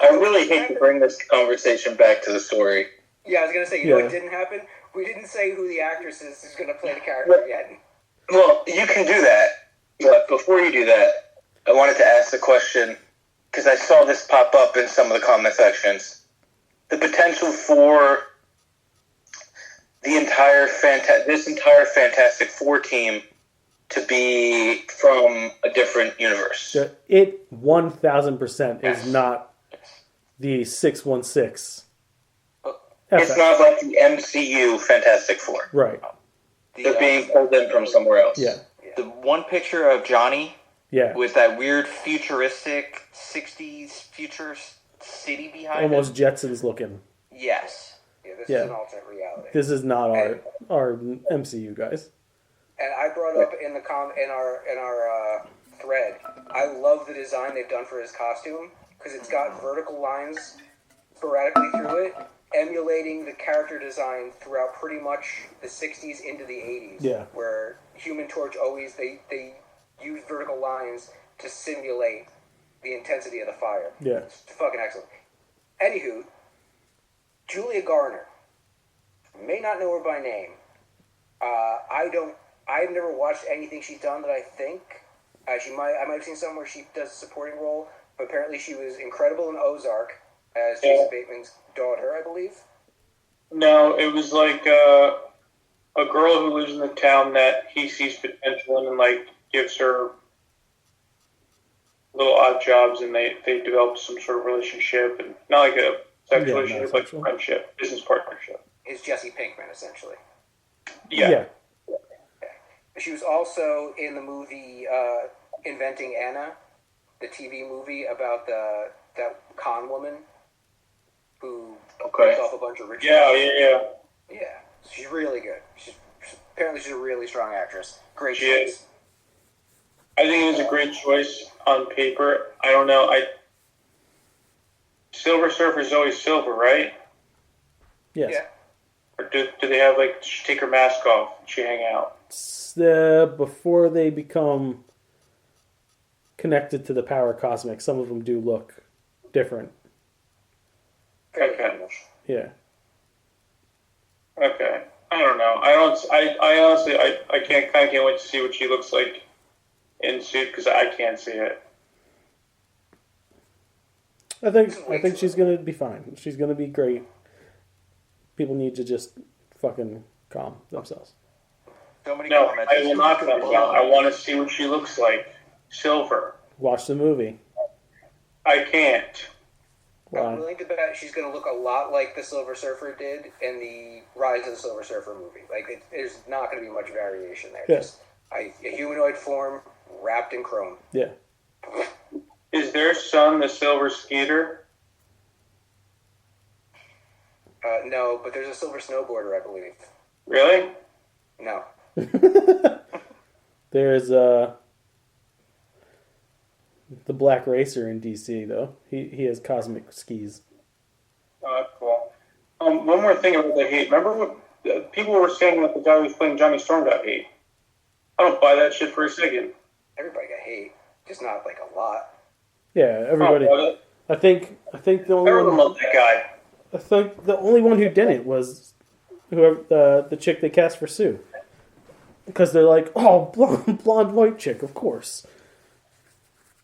I really hate to bring this conversation back to the story. Yeah, I was going to say, you know Yeah. what didn't happen? We didn't say who the actress is who's going to play the character yet. Well, you can do that, but before you do that, I wanted to ask the question, because I saw this pop up in some of the comment sections. The potential for this entire Fantastic Four team to be from a different universe. So it 1,000% is not the 616. It's FX. not like the MCU Fantastic Four. Right. They're being pulled in from somewhere else. Yeah. The one picture of Johnny Yeah. with that weird futuristic 60s future city behind Almost him. Jetsons looking. Yes. Yeah, this Yeah. is an alternate reality. This is not our MCU guys. And I brought up in our thread, I love the design they've done for his costume because it's got vertical lines sporadically through it, emulating the character design throughout pretty much the 60s into the 80s. Yeah. Where Human Torch always they use vertical lines to simulate the intensity of the fire. Yeah. It's fucking excellent. Anywho, Julia Garner. May not know her by name. I've never watched anything she's done that I think. I might have seen somewhere she does a supporting role, but apparently she was incredible in Ozark as Jason Bateman's daughter, I believe. No, it was like a girl who lives in the town that he sees potential in and like gives her little odd jobs, and they develop some sort of relationship, and not like a sexual Yeah, relationship, not like sexual. friendship, business partnership. Is Jesse Pinkman, essentially. Yeah. She was also in the movie Inventing Anna, the TV movie about that con woman who ripped off a bunch of rich Yeah. Yeah, she's really good. Apparently she's a really strong actress. Great She choice. is. I think it was a great choice on paper. I don't know. Silver Surfer's always silver, right? Yes. Yeah. Or do they have like she take her mask off and she hang out? before they become connected to the power cosmic, some of them do look different. Okay. Yeah. Okay. I don't know. I honestly I can't wait to see what she looks like in suit because I can't see it. I think she's gonna be fine. She's gonna be great. People need to just fucking calm themselves. So many No, comments. I will not come down. I want to see what she looks like. Silver. Watch the movie. I can't. I'm Why? willing to bet she's going to look a lot like the Silver Surfer did in the Rise of the Silver Surfer movie. Like, there's not going to be much variation there. Yeah. Just a humanoid form wrapped in chrome. Yeah. Is their son the Silver Skeeter? No, but there's a Silver Snowboarder, I believe. Really? No. There's the Black Racer in DC though. He has cosmic skis. Oh, that's cool. One more thing about the hate. Remember what people were saying that the guy who was playing Johnny Storm got hate? I don't buy that shit for a second. Everybody got hate. Just not, like, a lot. Yeah, everybody. Oh, I think the only everyone one. loved that guy. I think the only one who didn't was whoever the chick they cast for Sue. Because they're like, oh, blonde white chick, of course.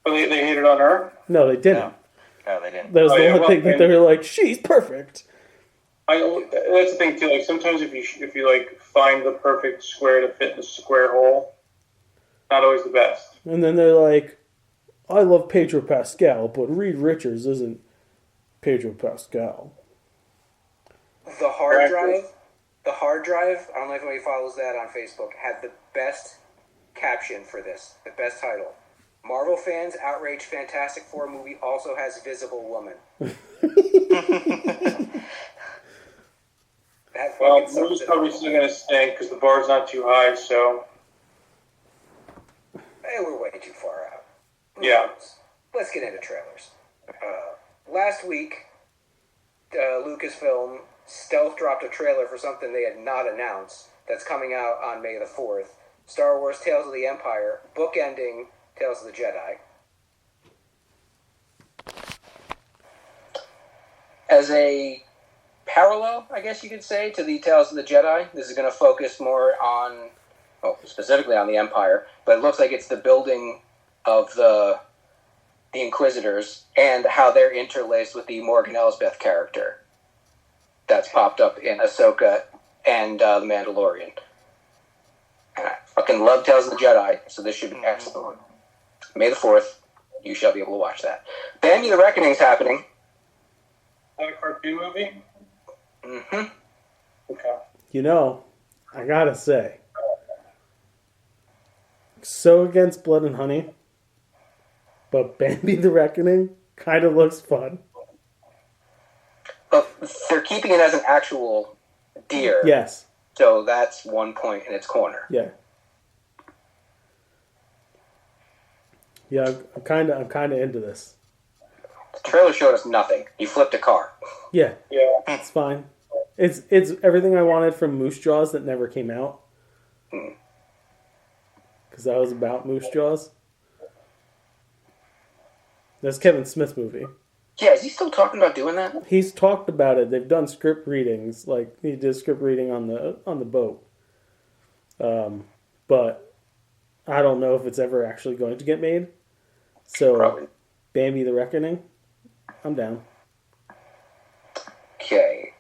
But they hated on her. No, they didn't. No, they didn't. That was Oh, the yeah, one thing that they were like, she's perfect. That's the thing too. Like sometimes if you like find the perfect square to fit in the square hole, not always the best. And then they're like, I love Pedro Pascal, but Reed Richards isn't Pedro Pascal. The hard drive, I don't know if anybody follows that on Facebook, had the best caption for this, the best title. Marvel fans outrage Fantastic Four movie also has Visible Woman. Well, the movie's probably still going to stink because the bar's not too high, so... We're way too far out. Yeah. Let's get into trailers. Last week, Lucasfilm stealth dropped a trailer for something they had not announced that's coming out on May the 4th. Star Wars Tales of the Empire, bookending Tales of the Jedi. As a parallel, I guess you could say, to the Tales of the Jedi, this is going to focus more on, specifically on the Empire, but it looks like it's the building of the Inquisitors and how they're interlaced with the Morgan Elsbeth character that's popped up in Ahsoka and The Mandalorian. And I fucking love Tales of the Jedi, so this should be excellent. May the 4th, you shall be able to watch that. Bambi the Reckoning's happening. Is that a cartoon movie? Mm-hmm. Okay. You know, I gotta say, so against Blood and Honey, but Bambi the Reckoning kind of looks fun. But they're keeping it as an actual deer. Yes. So that's one point in its corner. Yeah. Yeah, I'm kind of into this. The trailer showed us nothing. You flipped a car. Yeah, Yeah. it's fine. It's everything I wanted from Moose Jaws that never came out. Because that was about Moose Jaws. That's Kevin Smith movie. Yeah, is he still talking about doing that? He's talked about it. They've done script readings. Like he did script reading on the boat. But I don't know if it's ever actually going to get made. So Probably. Bambi the Reckoning, I'm down. Okay.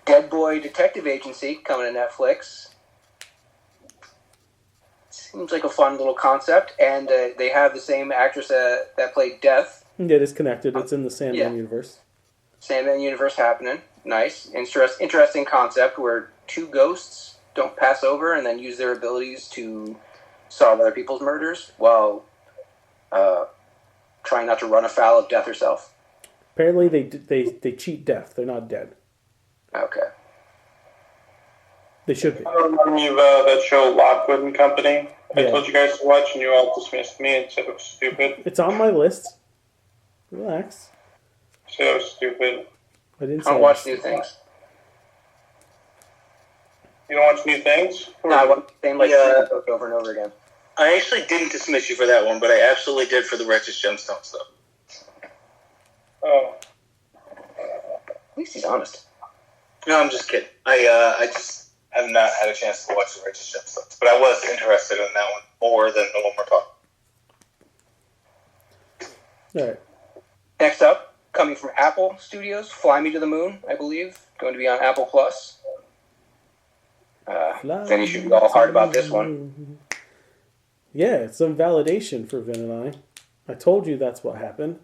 Dead Boy Detective Agency coming to Netflix. Seems like a fun little concept. And they have the same actress that played Death. Yeah, it is connected. It's in the Sandman universe. Sandman universe happening. Nice. Interesting concept where two ghosts don't pass over and then use their abilities to solve other people's murders while trying not to run afoul of Death herself. Apparently, they cheat death. They're not dead. Okay. They should be. I remind me of that show Lockwood and Company. I Yeah. told you guys to watch and you all dismissed me and said it was stupid. It's on my list. Relax. Said it was stupid. I didn't I say don't watch new things. You don't watch new things? No, I want the same like Yeah. three episodes over and over again. I actually didn't dismiss you for that one, but I absolutely did for the Righteous Gemstones stuff. Oh. At least he's honest. No, I'm just kidding. I just have not had a chance to watch the Righteous Gemstones, but I was interested in that one more than the one we're talking. All right. Next up, coming from Apple Studios, Fly Me to the Moon, I believe, going to be on Apple Plus. Vinny should be all hard about this one. Yeah, it's some validation for Vin and I. I told you that's what happened.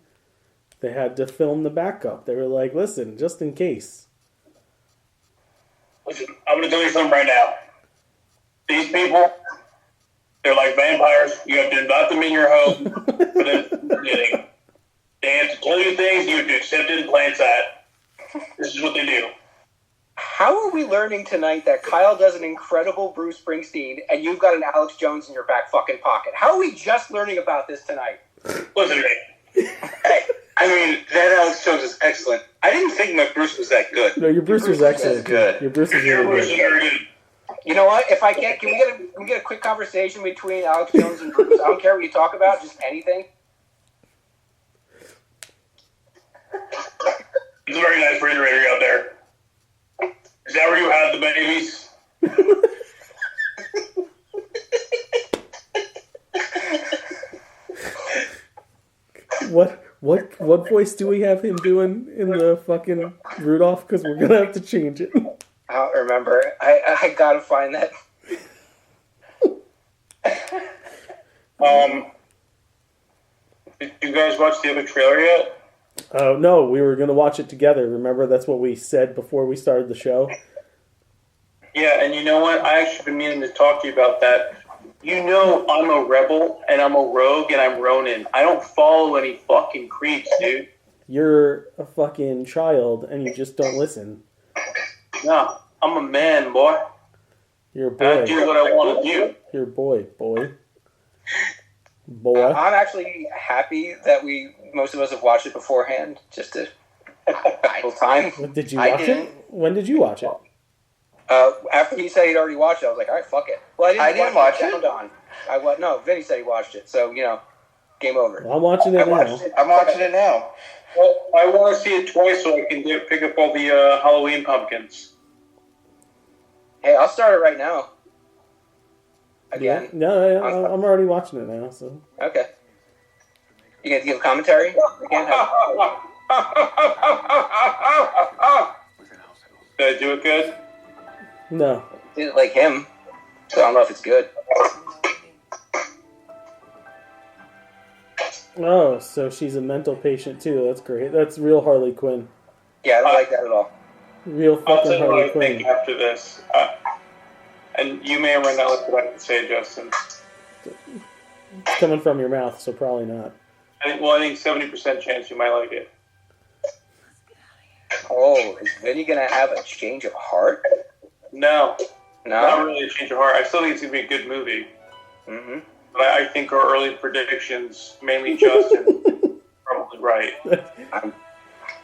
They had to film the backup. They were like, listen, just in case. Listen, I'm going to tell you something right now. These people, they're like vampires. You have to invite them in your home for them to getting. They have to tell you things, you have to accept it in plain sight. This is what they do. How are we learning tonight that Kyle does an incredible Bruce Springsteen and you've got an Alex Jones in your back fucking pocket? How are we just learning about this tonight? Listen to me. Hey, I mean, that Alex Jones is excellent. I didn't think my Bruce was that good. No, your Bruce was excellent. good. Your Bruce was Your really Bruce is good. very good. You know what? If I can't, can we get a quick conversation between Alex Jones and Bruce? I don't care what you talk about, just anything. It's a very nice refrigerator out there. Is that where you have the babies? What voice do we have him doing in the fucking Rudolph? Because we're gonna have to change it. I don't remember. I gotta find that. Did you guys watch the other trailer yet? Oh no, we were gonna watch it together. Remember, that's what we said before we started the show. Yeah, and you know what? I actually been meaning to talk to you about that. You know I'm a rebel, and I'm a rogue, and I'm Ronin. I don't follow any fucking creeps, dude. You're a fucking child, and you just don't listen. No, I'm a man, boy. You're a And I do boy. what I want to do. You're a boy. Boy. I'm actually happy that most of us have watched it beforehand, just to idle time. Did you I watch it? didn't. When did you watch it? After he said he'd already watched it, I was like, all right, fuck it. Well, I didn't watch it. Sound on. No, Vinny said he watched it, so, game over. Well, I'm watching it I now. watched it. I'm watching it now. Well, I want to see it twice so I can pick up all the Halloween pumpkins. Hey, I'll start it right now. Yeah. Again. No, I'm already watching it now. So Okay. You gonna give a commentary? Again? Did I do it good? no. Didn't like him, so I don't know if it's good. Oh, so she's a mental patient too. That's great. That's real Harley Quinn. Yeah, I don't like that at all. Real I'll fucking tell you what Harley I think Quinn. after this. And you may or may not like what I have to say, Justin. It's coming from your mouth, so probably not. I think 70% chance you might like it. Oh, is Vinny gonna have a change of heart? No, not No? really a change of heart. I still think it's going to be a good movie. Mm-hmm. But I think our early predictions, mainly Justin, probably right.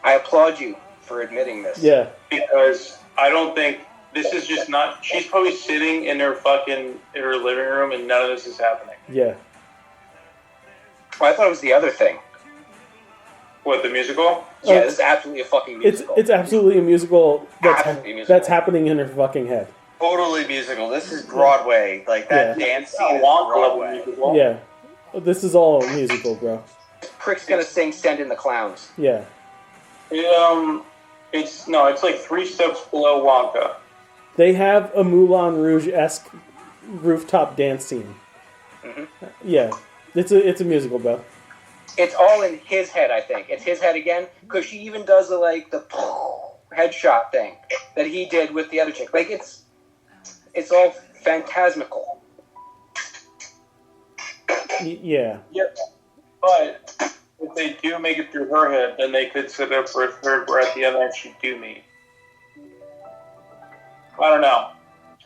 I applaud you for admitting this. Yeah. Because I don't think this is just not. She's probably sitting in her living room and none of this is happening. Yeah. Well, I thought it was the other thing. What, the musical? Yeah, this is absolutely a fucking musical. It's absolutely a musical Absolutely a musical. that's happening in her fucking head. Totally musical. This is Broadway. Like that Yeah. dance scene is Wonka level Broadway. musical. Yeah. This is all a musical, bro. Prick's gonna sing "Send in the Clowns." Yeah. It's like 3 steps below Wonka. They have a Moulin Rouge-esque rooftop dance scene. Mhm. Yeah. It's a musical, bro. It's all in his head, I think. It's his head again, because she even does the headshot thing that he did with the other chick. Like it's all phantasmical. Yeah. Yep. But if they do make it through her head, then they could set up for a third where at the end actually do meet. I don't know.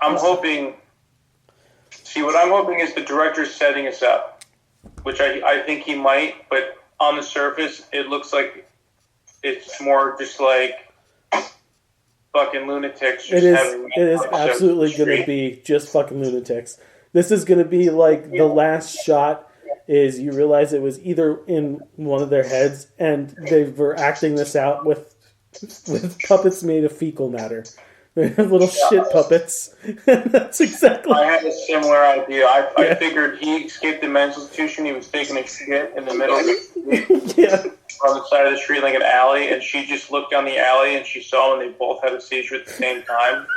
I'm hoping. See, what I'm hoping is the director's setting us up, which I think he might, but on the surface, it looks like it's more just like fucking lunatics. It Just is. having It is episodes absolutely of the going to street. be just fucking lunatics. This is going to be like the last shot. Is you realize it was either in one of their heads, and they were acting this out with puppets made of fecal matter. They're little shit puppets. That's exactly. I had a similar idea. I Yeah. figured he escaped the mental institution. He was taking a shit in the middle of the street, Yeah. on the side of the street, like an alley, and she just looked down the alley and she saw him, and they both had a seizure at the same time.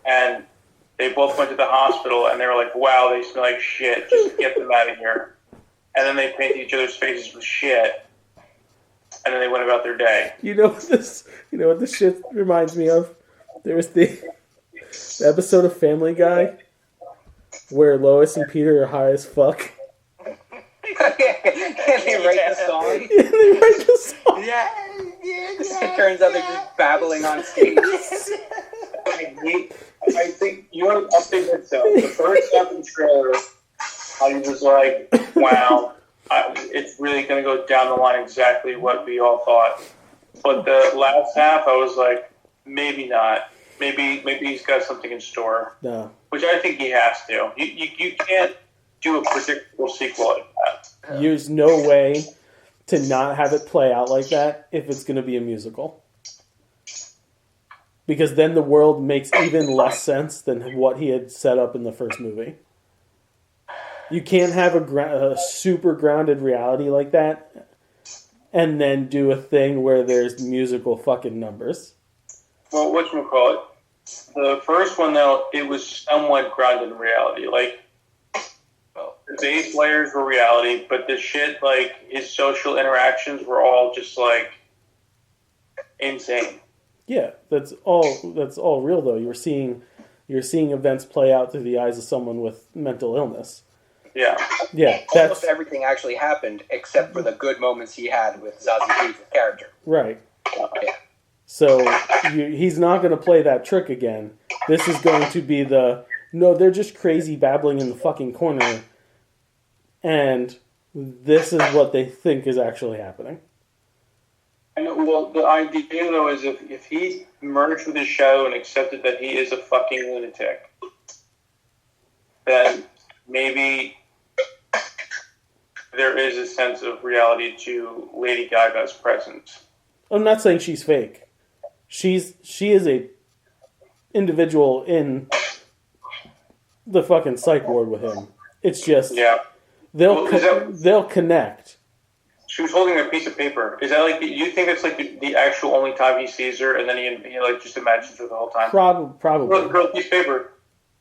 And they both went to the hospital, and they were like, wow, they smell like shit. Just get them out of here. And then they painted each other's faces with shit. And then they went about their day. You know what this shit reminds me of? There was the episode of Family Guy where Lois and Peter are high as fuck. Can they write the song? And they write the song. It turns out they're just babbling on stage. I think I'll say this though. The first half of the trailer, I was like, wow, it's really going to go down the line exactly what we all thought. But the last half, I was like, maybe not. Maybe he's got something in store, No. which I think he has to. You can't do a predictable sequel like that. There's no way to not have it play out like that if it's going to be a musical. Because then the world makes even less sense than what he had set up in the first movie. You can't have a super grounded reality like that and then do a thing where there's musical fucking numbers. Well, whatchamacallit, the first one, though, it was somewhat grounded in reality. Like, the base layers were reality, but the shit, like, his social interactions were all just, like, insane. Yeah, that's all real though. You're seeing events play out through the eyes of someone with mental illness. Yeah. Yeah, Almost that's everything actually happened except for the good moments he had with Zazie Beetz' character. right. Yeah. So he's not going to play that trick again. This is going to be no, they're just crazy babbling in the fucking corner, and this is what they think is actually happening. I know, well, the idea, though, is if he merged with his shadow and accepted that he is a fucking lunatic, then maybe there is a sense of reality to Lady Gaga's presence. I'm not saying she's fake. She is a individual in the fucking psych ward with him. It's just Yeah. they'll connect. She was holding a piece of paper. Is that like, you think it's like the actual only time he sees her, and then he like just imagines her the whole time? Probably. Girl, piece of paper.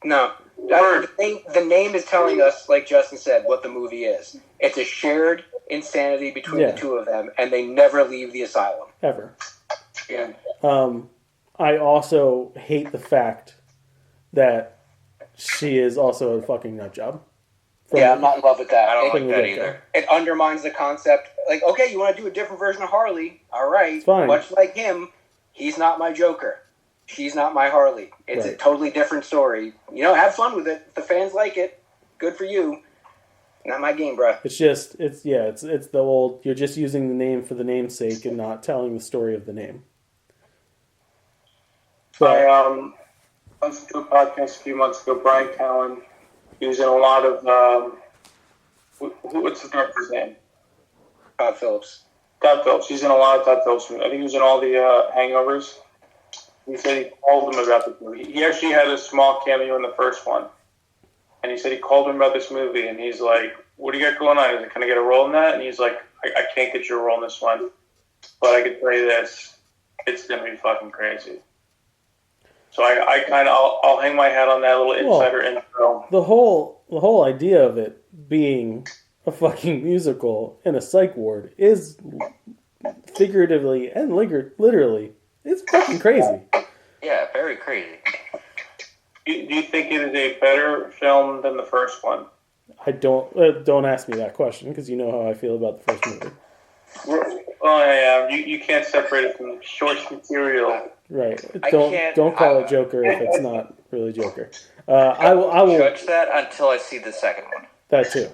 No. Word. The name is telling us, like Justin said, what the movie is. It's a shared insanity between Yeah. the two of them, and they never leave the asylum. Ever. Yeah. I also hate the fact that she is also a fucking nut job. Yeah, I'm not in love with that. I don't From like the that get-go. either. It undermines the concept. Like, okay, you want to do a different version of Harley? All right. Fine. Much like him, he's not my Joker. She's not my Harley. It's a Right. totally different story. Have fun with it. If the fans like it, good for you. Not my game, bro. It's the old, you're just using the name for the name's sake and not telling the story of the name. I listened to a podcast a few months ago, Brian Callen. He was in a lot of, what's the director's name? Todd Phillips. Todd Phillips. He's in a lot of Todd Phillips movies. I think he was in all the Hangovers. He said he called him about this movie. He actually had a small cameo in the first one. And he said he called him about this movie, and he's like, what do you got going on? Can I get a role in that? And he's like, I can't get you a role in this one, but I can tell you this, it's going to be fucking crazy. So I'll hang my hat on that little insider info. The whole idea of it being a fucking musical in a psych ward is figuratively and literally, it's fucking crazy. Yeah, very crazy. Do you think it is a better film than the first one? I don't ask me that question because you know how I feel about the first movie. Well, yeah, you can't separate it from source material. Right. I can't- Don't call it Joker if it's not really Joker. I will Judge that until I see the second one. that too.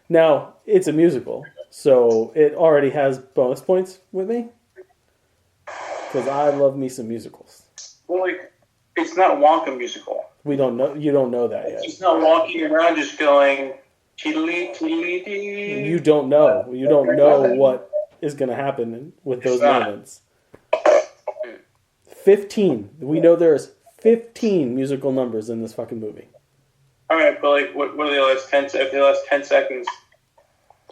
Now, it's a musical, so it already has bonus points with me. because I love me some musicals. Well, like, it's not Wonka musical. We don't know. You don't know that yet. It's not walking around just going tiddly tiddly dee. You don't know. You don't know what is going to happen with those It's not. moments. 15. We know there's 15 musical numbers in this fucking movie. All right, but like, what are the last 10? If the last 10 seconds,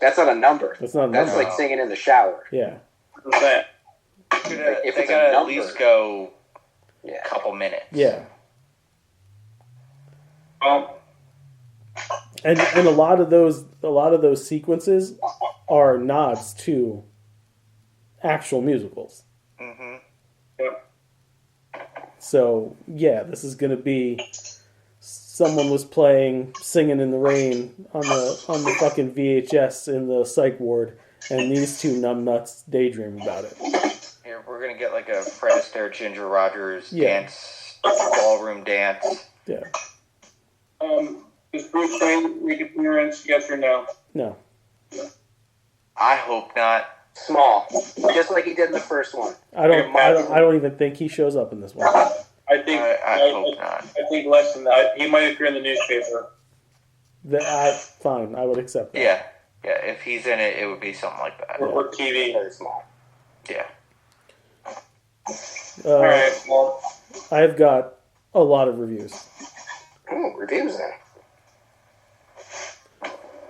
That's not a number. That's not a That's number. like singing in the shower. Yeah. what's that? If They it's a gotta at number. least go Yeah. a couple minutes. Yeah. Um, And a lot of those sequences are nods to actual musicals. Mm-hmm. yeah. So yeah, this is gonna be someone was singing in the rain on the fucking VHS in the psych ward, and these two numbnuts daydream about it. Here, we're gonna get like a Fred Astaire, Ginger Rogers Yeah. dance, ballroom dance. Yeah. Does Bruce Wayne make appearance? Yes or no? No. I hope not. Small. Just like he did in the first one. I don't even think he shows up in this one. I think I hope not. I think less than that. He might appear in the newspaper. Fine, I would accept that. Yeah, yeah. If he's in it, it would be something like that. Or TV. Very small. Yeah. All right. Well, I've got a lot of reviews. Ooh, reviews then.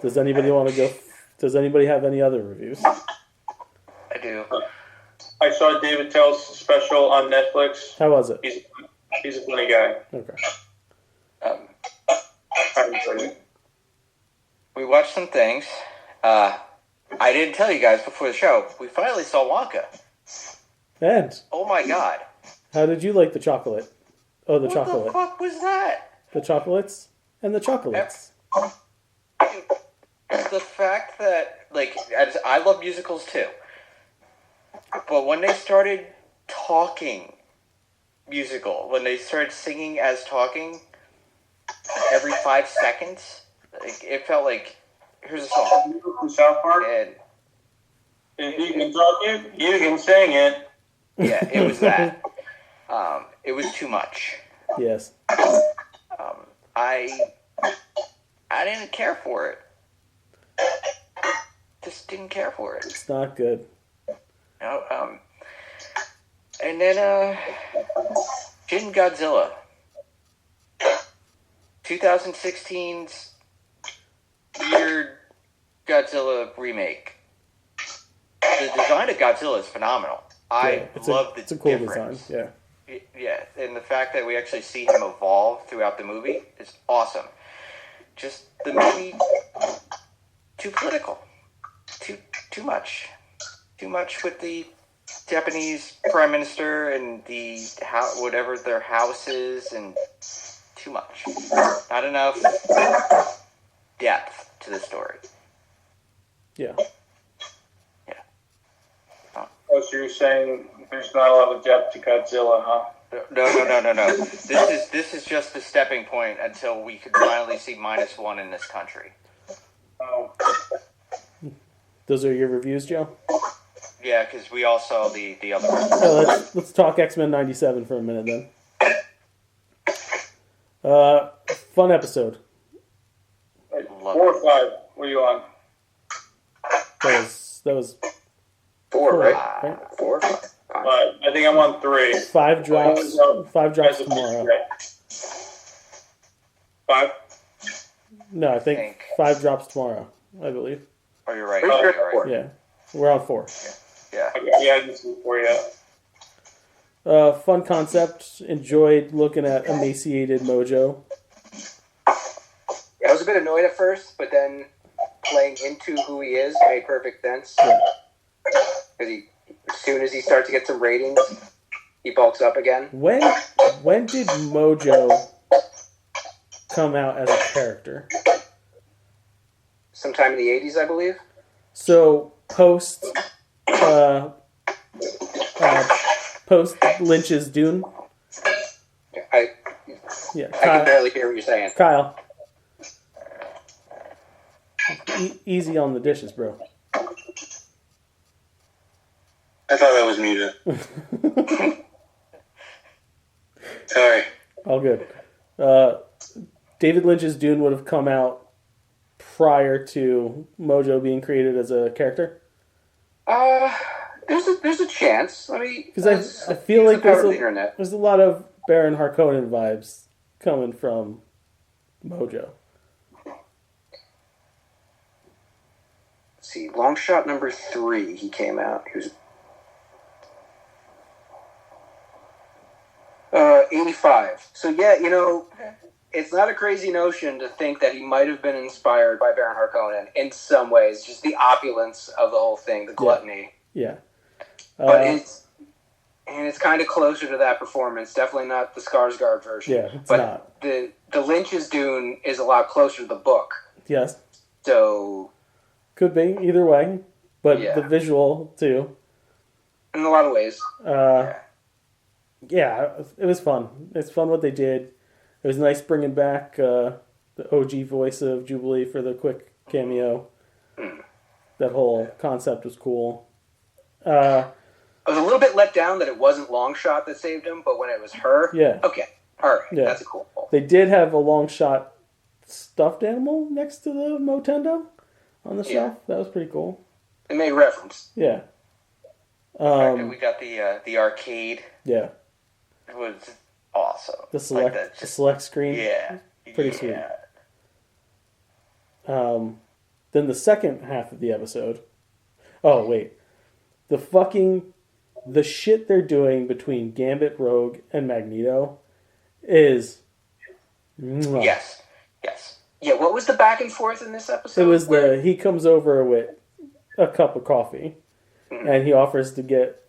Does anybody want to go? Does anybody have any other reviews? I do. I saw David Tell's special on Netflix. How was it? He's a funny guy. Okay. I enjoyed it. We watched some things. I didn't tell you guys before the show. We finally saw Wonka. And Oh my god! how did you like the chocolate? Oh, the What chocolate. the fuck was that? The chocolates and the chocolates. The fact that, like, I love musicals too, but when they started talking musical, when they started singing as talking every 5 seconds, like, it felt like, here's a song, From South Park. and If you can talk it, you can sing it. yeah, it was that. It was too much. Yes. I didn't care for it. Just didn't care for it. It's not good. No, and then Shin Godzilla, 2016's weird Godzilla remake. The design of Godzilla is phenomenal. I love the it's a cool difference. design. Yeah. Yeah, and the fact that we actually see him evolve throughout the movie is awesome. Just the movie, too political, too much with the Japanese prime minister and the whatever their house is, and too much. Not enough depth to the story. Yeah. Oh, so you're saying there's not a lot of depth to Godzilla, huh? No. This is just the stepping point until we could finally see -1 in this country. Oh. Those are your reviews, Joe? Yeah, because we all saw the other one. Let's talk X-Men 97 for a minute then. Fun episode. Love 4 or 5? What are you on? That was 4, right? right? 4? 5. 5. I think I'm on 3. 5 drops. 5 drops tomorrow. 5? No, I think 5 drops tomorrow. I believe. Oh, you're right. Pretty Oh, sure you're right. 4. Yeah, we're on 4. Yeah. Okay, yeah, I didn't see 4 yet. Fun concept. Enjoyed looking at emaciated Mojo. I was a bit annoyed at first, but then playing into who he is made perfect sense. Yeah. Because as soon as he starts to get some ratings, he bulks up again. When did Mojo come out as a character? Sometime in the 80s, I believe. So post Lynch's Dune. I Yeah, can barely hear what you're saying. Kyle. Easy on the dishes, bro. I thought I was muted. Sorry. All good. David Lynch's Dune would have come out prior to Mojo being created as a character? There's a chance. I mean, Because I feel like the internet. there's a lot of Baron Harkonnen vibes coming from Mojo. Let's see, long shot number 3. He came out. He was 85. So yeah, it's not a crazy notion to think that he might have been inspired by Baron Harkonnen in some ways. Just the opulence of the whole thing, the gluttony. Yeah. But it's kind of closer to that performance. Definitely not the Skarsgård version. Yeah, it's but not. The Lynch's Dune is a lot closer to the book. Yes. So Could be either way, but Yeah. the visual too. in a lot of ways, Yeah, it was fun. It's fun what they did. It was nice bringing back the OG voice of Jubilee for the quick cameo. That whole concept was cool. I was a little bit let down that it wasn't Long Shot that saved him, but when it was her, Yeah. okay, all right, Yeah. that's a cool. They did have a long shot stuffed animal next to the Motendo on the shelf. That was pretty cool. It made reference. Yeah. We got the arcade. Yeah. It was awesome. The select Like that, the just- select screen. Yeah. Pretty sweet. Then the second half of the episode. Oh wait, the shit they're doing between Gambit, Rogue, and Magneto is. Mwah. Yes. Yeah, what was the back and forth in this episode? It was he comes over with a cup of coffee, and he offers to get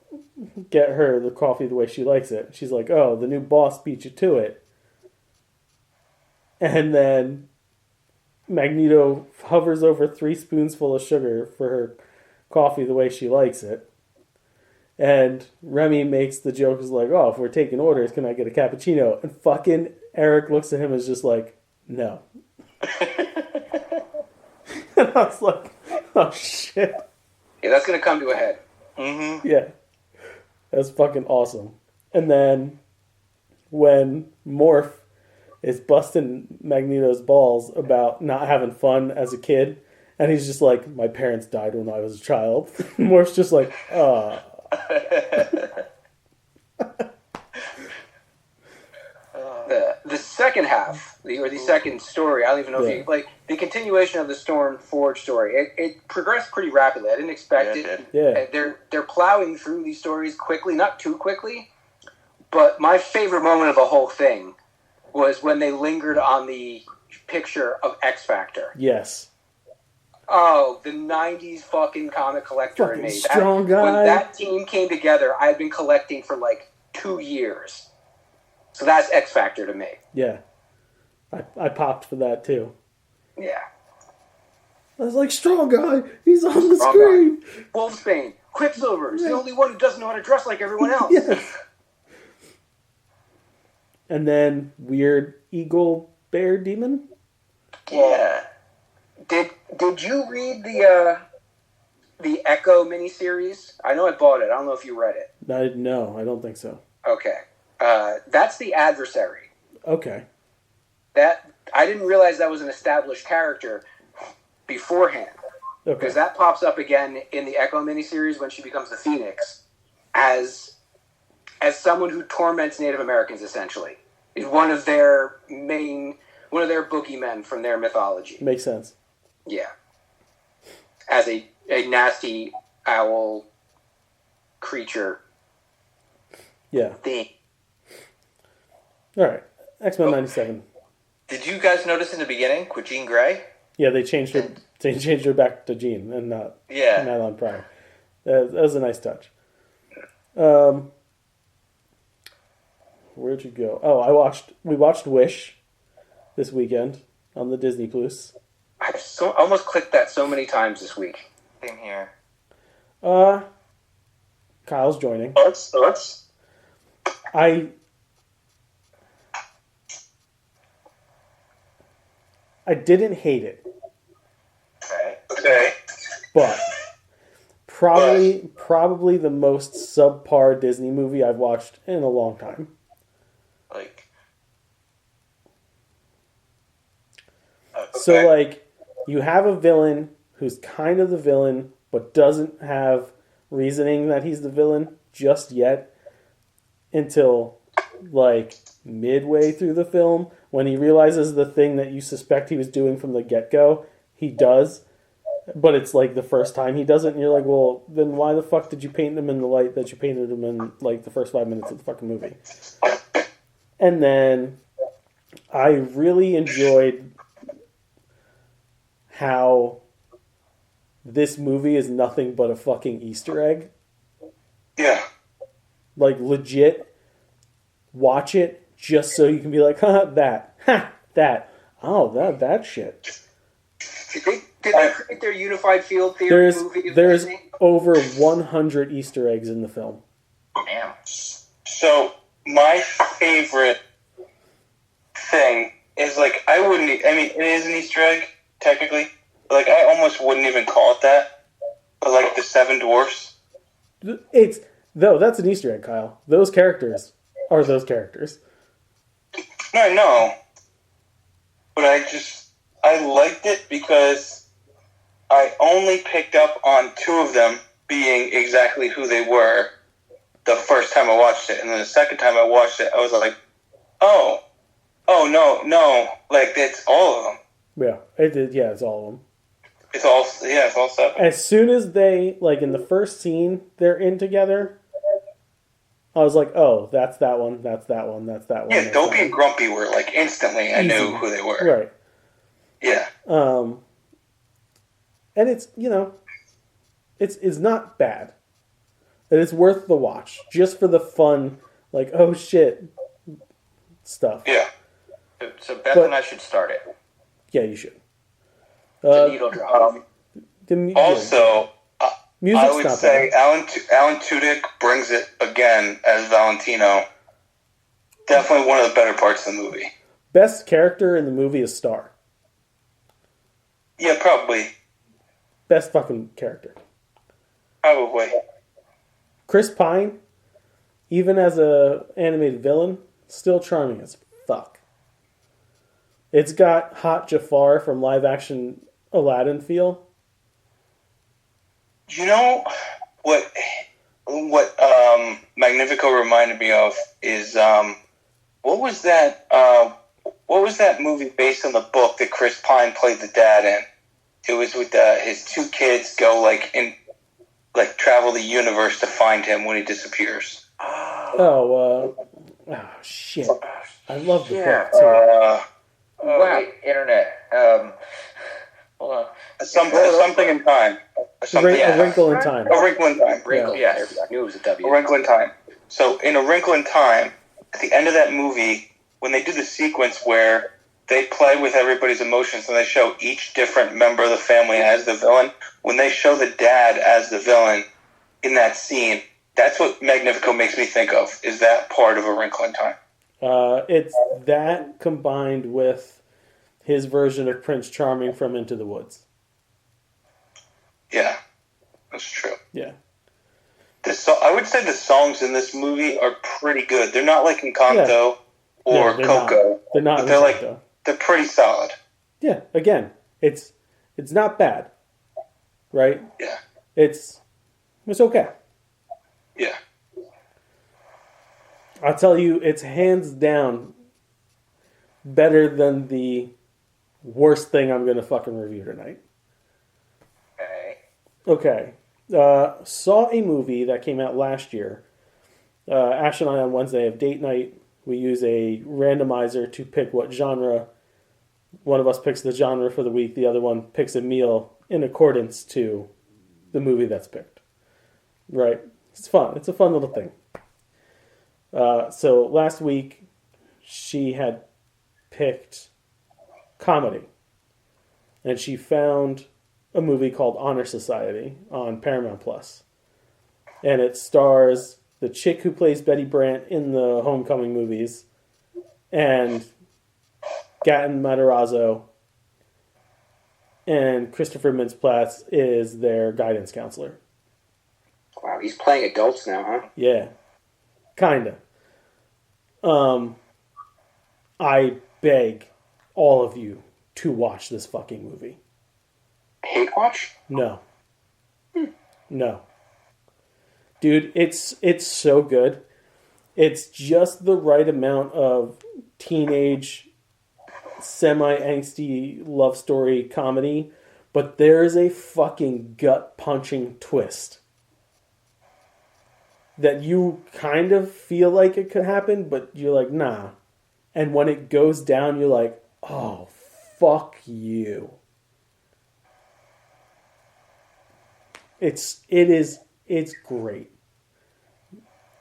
her the coffee the way she likes it. She's like, "Oh, the new boss beat you to it," and then Magneto hovers over 3 spoonsful of sugar for her coffee the way she likes it. And Remy makes the joke is like, "Oh, if we're taking orders, can I get a cappuccino?" And fucking Eric looks at him and is just like, "No." And I was like, "Oh shit." Yeah, that's gonna come to a head. Mm-hmm. Yeah. That's fucking awesome. And then when Morph is busting Magneto's balls about not having fun as a kid, and he's just like, "My parents died when I was a child." Morph's just like, The second half, the second story, I don't even know if you like the continuation of the Storm Forge story. It progressed pretty rapidly. I didn't expect Yeah, it. it did. Yeah. They're plowing through these stories quickly, not too quickly. But my favorite moment of the whole thing was when they lingered on the picture of X Factor. yes. Oh, the '90s fucking comic collector in Fucking me. strong guy. When that team came together, I had been collecting for like 2 years. So that's X Factor to me. Yeah. I popped for that too. Yeah. I was like, "Strong guy, he's on the Strong screen." Wolfsbane, Quicksilver is the only one who doesn't know how to dress like everyone else. Yes. And then weird eagle bear demon. Yeah. Did you read the Echo miniseries? I know I bought it. I don't know if you read it. No, I don't think so. Okay. That's the adversary. Okay. That I didn't realize that was an established character beforehand. Okay. Because that pops up again in the Echo miniseries when she becomes the Phoenix as someone who torments Native Americans, essentially. Is one of their boogeymen from their mythology. Makes sense. Yeah. As a nasty owl creature Yeah. thing. All right. X-Men 97. Did you guys notice in the beginning with Jean Grey? Yeah, they changed her. They changed her back to Jean and not Yeah. Madeline Pryor. That was a nice touch. Where'd you go? Oh, we watched Wish this weekend on the Disney Plus. I almost clicked that so many times this week. Same here. Kyle's joining. Thoughts? I didn't hate it, Okay. Okay. but probably the most subpar Disney movie I've watched in a long time. Like, So, like, you have a villain who's kind of the villain, but doesn't have reasoning that he's the villain just yet until, like, midway through the film, when he realizes the thing that you suspect he was doing from the get-go, he does, but it's, like, the first time he does it, and you're like, well, then why the fuck did you paint him in the light that you painted him in, like, the first 5 minutes of the fucking movie? And then I really enjoyed how this movie is nothing but a fucking Easter egg. Yeah. Like, legit, watch it just so you can be like, that, that shit. Did they create their unified field theory movie? There's over 100 Easter eggs in the film. Damn. So my favorite thing is, like, I mean, it is an Easter egg, technically. But, like, I almost wouldn't even call it that. But, like, the Seven Dwarfs. That's an Easter egg, Kyle. Those characters are those characters. No, I know. But I liked it because I only picked up on two of them being exactly who they were the first time I watched it. And then the second time I watched it, I was like, oh, no. Like, it's all of them. Yeah, it did. Yeah, it's all of them. It's all seven. As soon as they, like, in the first scene, they're in together, I was like, oh, that's that one, that's that one, that's that one. Yeah, Dopey and Grumpy were, like, instantly, I knew who they were. Right. Yeah. And it's, you know, it's not bad. And it's worth the watch, just for the fun, like, oh shit, stuff. Yeah. So Beth and I should start it. Yeah, you should. The needle drop. Also, music's I would not say bad. Alan Tudyk brings it again as Valentino. Definitely one of the better parts of the movie. Best character in the movie is Star. Yeah, probably. Best fucking character. Probably. Chris Pine, even as a animated villain, still charming as fuck. It's got Hot Jafar from live action Aladdin feel. You know what Magnifico reminded me of is what was that movie based on the book that Chris Pine played the dad in? It was with his two kids go travel the universe to find him when he disappears. Oh shit! I love the book too. Wow, internet. Hold on. Something in time. A Wrinkle in Time. A Wrinkle in Time. Wrinkle. Yeah. Yes, I knew it was a W. A Wrinkle in Time. So in A Wrinkle in Time, at the end of that movie, when they do the sequence where they play with everybody's emotions and they show each different member of the family as the villain, when they show the dad as the villain in that scene, that's what Magnifico makes me think of, is that part of A Wrinkle in Time. It's that combined with his version of Prince Charming from Into the Woods. Yeah, that's true. Yeah. I would say the songs in this movie are pretty good. They're not like Encanto or they're Coco. Not. They're not. But they're Encanto. they're pretty solid. Yeah. Again, it's not bad, right? Yeah. It's okay. Yeah. I'll tell you, it's hands down better than the worst thing I'm going to fucking review tonight. Okay. Saw a movie that came out last year. Ash and I on Wednesday have date night. We use a randomizer to pick what genre. One of us picks the genre for the week. The other one picks a meal in accordance to the movie that's picked. Right? It's fun. It's a fun little thing. So last week, she had picked comedy. And she found a movie called Honor Society on Paramount Plus. And it stars the chick who plays Betty Brant in the Homecoming movies and Gaten Matarazzo, and Christopher Mintz-Plasse is their guidance counselor. Wow, he's playing adults now, huh? Yeah, kinda. I beg all of you to watch this fucking movie. Hate watch? No. No. Dude, it's so good. It's just the right amount of teenage, semi-angsty love story comedy, but there's a fucking gut-punching twist that you kind of feel like it could happen, but you're like, nah. And when it goes down, you're like, oh, fuck you. It's great.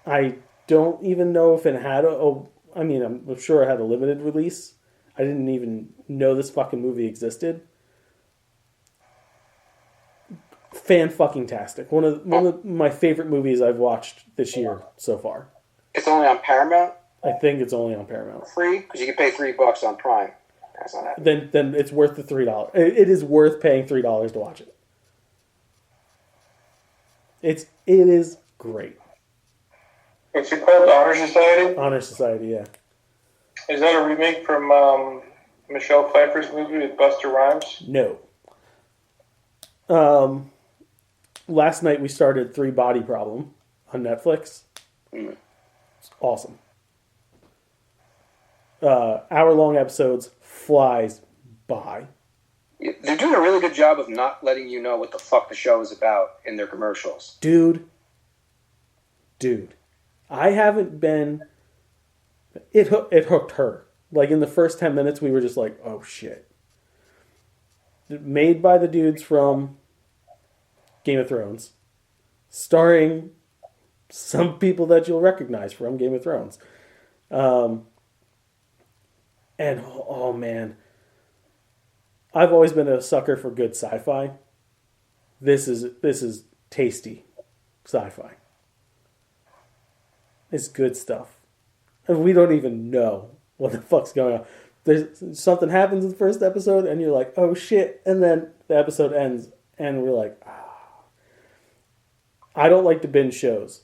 I don't even know if it had I'm sure it had a limited release. I didn't even know this fucking movie existed. Fan-fucking-tastic. One of my favorite movies I've watched this year so far. It's only on Paramount? I think it's only on Paramount. Free? Because you can pay $3 on Prime. That's not happening. Then it's worth the $3. It is worth paying $3 to watch it. It is great. What's it called? Honor Society? Honor Society, yeah. Is that a remake from Michelle Pfeiffer's movie with Busta Rhymes? No. Last night we started 3 Body Problem on Netflix. It's awesome. Hour-long episodes flies by. They're doing a really good job of not letting you know what the fuck the show is about in their commercials. Dude, I haven't been... It hooked her. Like, in the first 10 minutes, we were just like, oh, shit. Made by the dudes from Game of Thrones. Starring some people that you'll recognize from Game of Thrones. And, oh, man. I've always been a sucker for good sci-fi. This is tasty sci-fi. It's good stuff. And we don't even know what the fuck's going on. There's something happens in the first episode, and you're like, oh shit, and then the episode ends, and we're like, ah. I don't like to binge shows.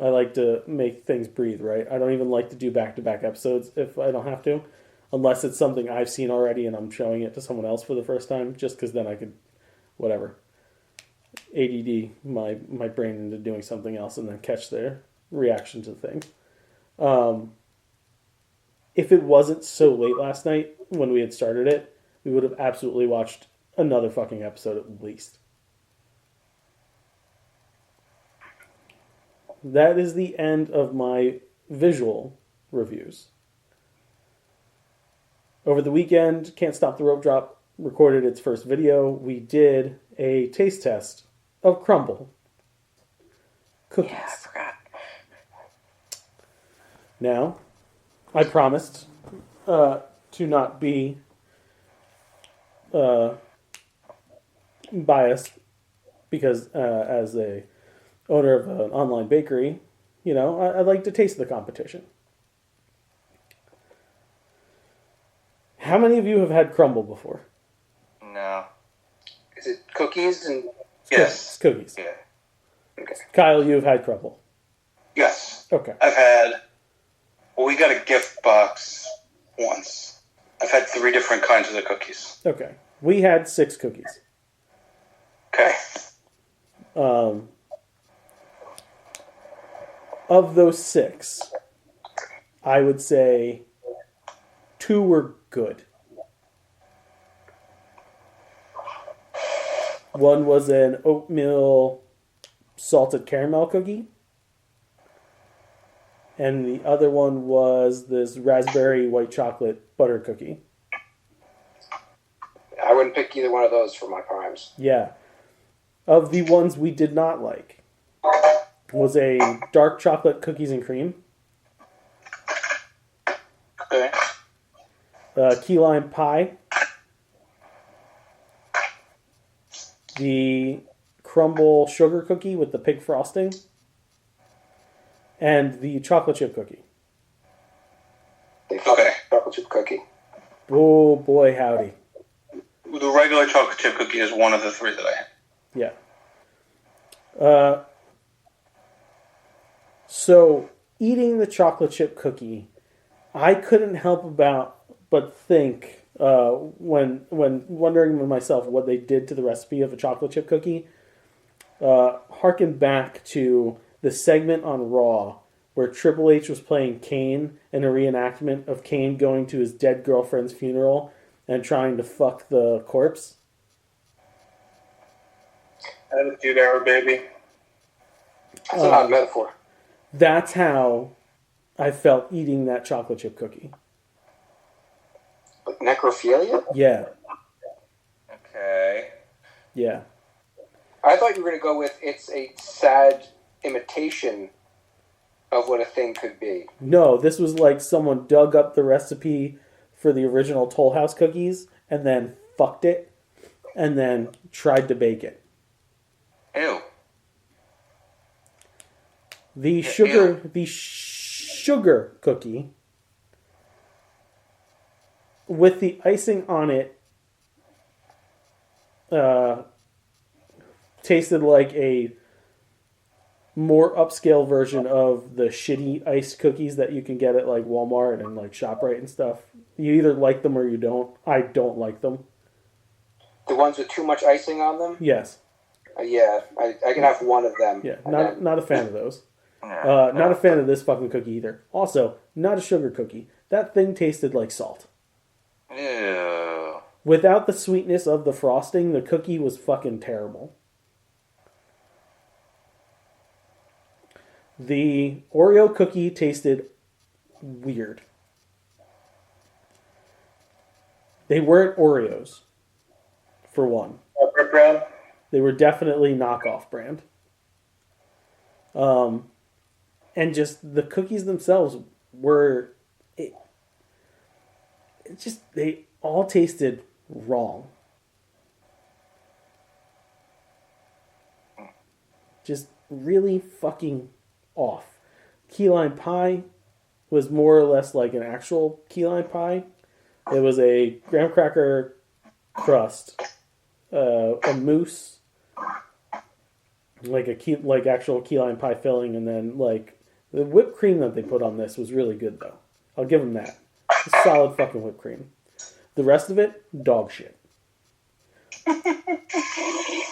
I like to make things breathe, right? I don't even like to do back-to-back episodes if I don't have to. Unless it's something I've seen already and I'm showing it to someone else for the first time, just because then I could, whatever, ADD my brain into doing something else and then catch their reaction to things. If it wasn't so late last night when we had started it, we would have absolutely watched another fucking episode at least. That is the end of my visual reviews. Over the weekend, Can't Stop the Rope Drop recorded its first video. We did a taste test of Crumble cookies. Yeah, I forgot. Now, I promised to not be biased because as a owner of an online bakery, I like to taste the competition. How many of you have had Crumble before? No. Is it cookies and... Yes. It's cookies. Yeah. Okay. Kyle, you've had Crumble. Yes. Okay. I've had... Well, we got a gift box once. I've had 3 different kinds of the cookies. Okay. We had 6 cookies. Okay. Of those 6, I would say 2 were good. One was an oatmeal salted caramel cookie. And the other one was this raspberry white chocolate butter cookie. I wouldn't pick either one of those for my primes. Yeah. Of the ones we did not like was a dark chocolate cookies and cream. Okay. Key lime pie. The crumble sugar cookie with the pig frosting. And the chocolate chip cookie. They fuck Okay. chocolate chip cookie. Oh boy, howdy. The regular chocolate chip cookie is one of the 3 that I had. Yeah. So, eating the chocolate chip cookie, I couldn't help but think when wondering with myself what they did to the recipe of a chocolate chip cookie. Harken back to the segment on Raw where Triple H was playing Kane in a reenactment of Kane going to his dead girlfriend's funeral and trying to fuck the corpse. Attitude Era, baby. That's an odd metaphor. That's how I felt eating that chocolate chip cookie. Like necrophilia? Yeah, Okay. yeah. I thought you were going to go with it's a sad imitation of what a thing could be. No, this was like someone dug up the recipe for the original Toll House cookies and then fucked it and then tried to bake it. Ew. The ew. sugar cookie with the icing on it tasted like a more upscale version of the shitty iced cookies that you can get at like Walmart and like ShopRite and stuff. You either like them or you don't. I don't like them. The ones with too much icing on them? Yes. Yeah, I can have one of them. Yeah. And Not a fan of those. Yeah. Not a fan of this fucking cookie either. Also, not a sugar cookie. That thing tasted like salt. Ew. Without the sweetness of the frosting, the cookie was fucking terrible. The Oreo cookie tasted weird. They weren't Oreos, for one. Corporate brand. They were definitely knockoff brand. And just the cookies themselves were... they all tasted wrong. Just really fucking off. Key lime pie was more or less like an actual key lime pie. It was a graham cracker crust, a mousse, like actual key lime pie filling, and then like the whipped cream that they put on this was really good though. I'll give them that. It's solid fucking whipped cream. The rest of it, dog shit.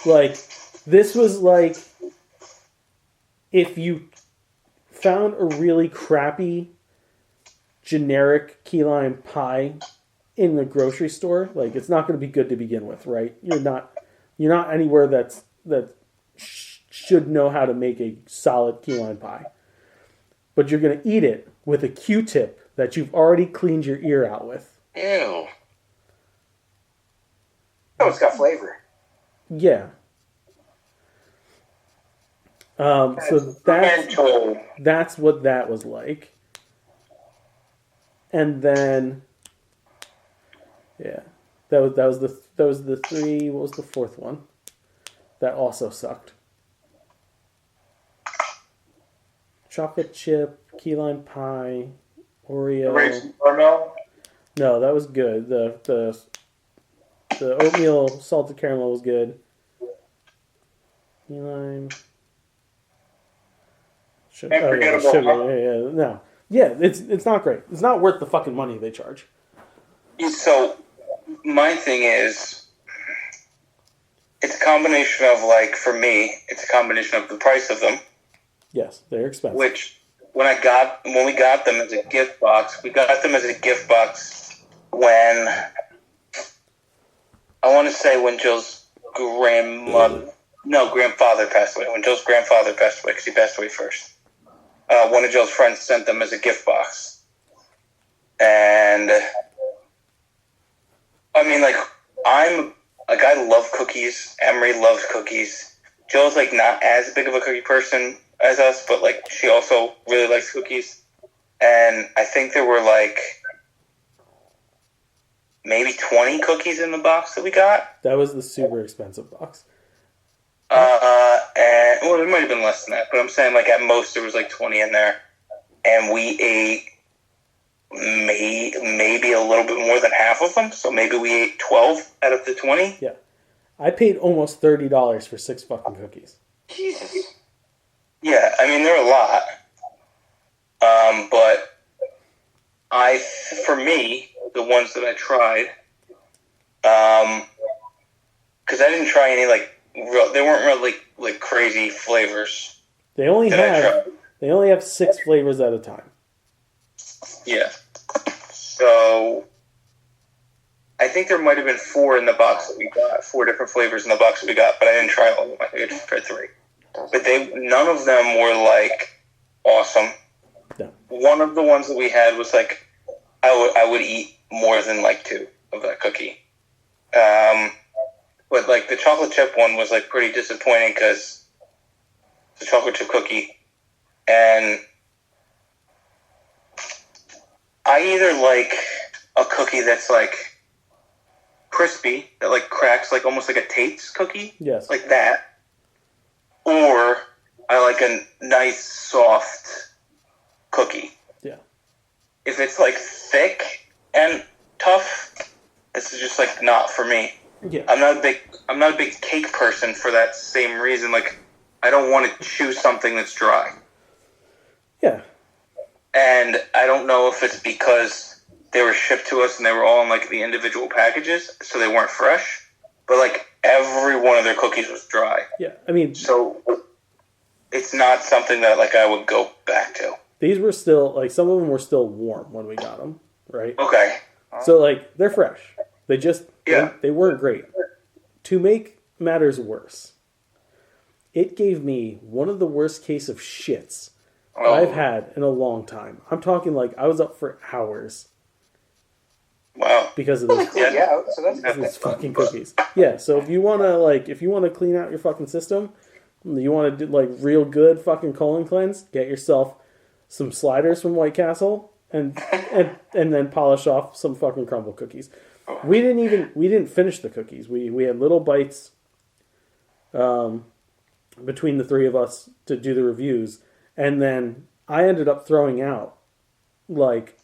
Like, this was like if you found a really crappy generic key lime pie in the grocery store, like it's not going to be good to begin with, right? You're not anywhere that should know how to make a solid key lime pie. But you're going to eat it with a Q-tip that you've already cleaned your ear out with. Ew. Oh, it's got flavor. Yeah. So that's what that was like. And then, yeah, that was the three. What was the fourth one? That also sucked. Chocolate chip, key lime pie, Oreo. Raisin caramel. No, that was good. The oatmeal salted caramel was good. Key lime. Unforgettable. Sugar. Yeah. No. Yeah, it's not great. It's not worth the fucking money they charge. So, my thing is, it's a combination of, like, for me, it's a combination of the price of them, Yes, they're expensive. which, when we got them as a gift box, when I want to say when Joe's grandfather passed away. When Joe's grandfather passed away, because he passed away first. One of Joe's friends sent them as a gift box. And, I mean, like, I love cookies. Emery loves cookies. Joe's, like, not as big of a cookie person as us, but, like, she also really likes cookies. And I think there were, like, maybe 20 cookies in the box that we got. That was the super expensive box. And well, it might have been less than that, but I'm saying like at most there was like 20 in there, and we ate maybe a little bit more than half of them. So maybe we ate 12 out of the 20. Yeah, I paid almost $30 for 6 fucking cookies. Jesus. Yeah, I mean they're a lot. But for me, the ones that I tried, because I didn't try any they weren't really like crazy flavors. They only that I tried. have 6 flavors at a time. Yeah. So I think there might have been 4 in the box that we got, 4 different flavors in the box that we got, but I didn't try all of them. I think I just tried 3. But none of them were like awesome. No. One of the ones that we had was like I would eat more than like 2 of that cookie. But like the chocolate chip one was like pretty disappointing because it's a chocolate chip cookie, and I either like a cookie that's like crispy, that like cracks, like almost like a Tate's cookie, Yes. like that, or I like a nice soft cookie. Yeah. If it's like thick and tough, this is just like not for me. Yeah. I'm not a big cake person for that same reason. Like, I don't want to chew something that's dry. Yeah. And I don't know if it's because they were shipped to us and they were all in like the individual packages, so they weren't fresh. But like every one of their cookies was dry. Yeah. I mean, So it's not something that like I would go back to. these were still, like, some of them were still warm when we got them, right? Okay. So, like, they're fresh. They just, Yeah. they weren't great. To make matters worse, it gave me one of the worst case of shits Oh. I've had in a long time. I'm talking like I was up for hours Wow. because of this. Yeah, so that's These fucking cookies. Yeah, so if you wanna clean out your fucking system, you wanna do like real good fucking colon cleanse, get yourself some sliders from White Castle and then polish off some fucking crumble cookies. We didn't finish the cookies. We had little bites between the 3 of us to do the reviews, and then I ended up throwing out like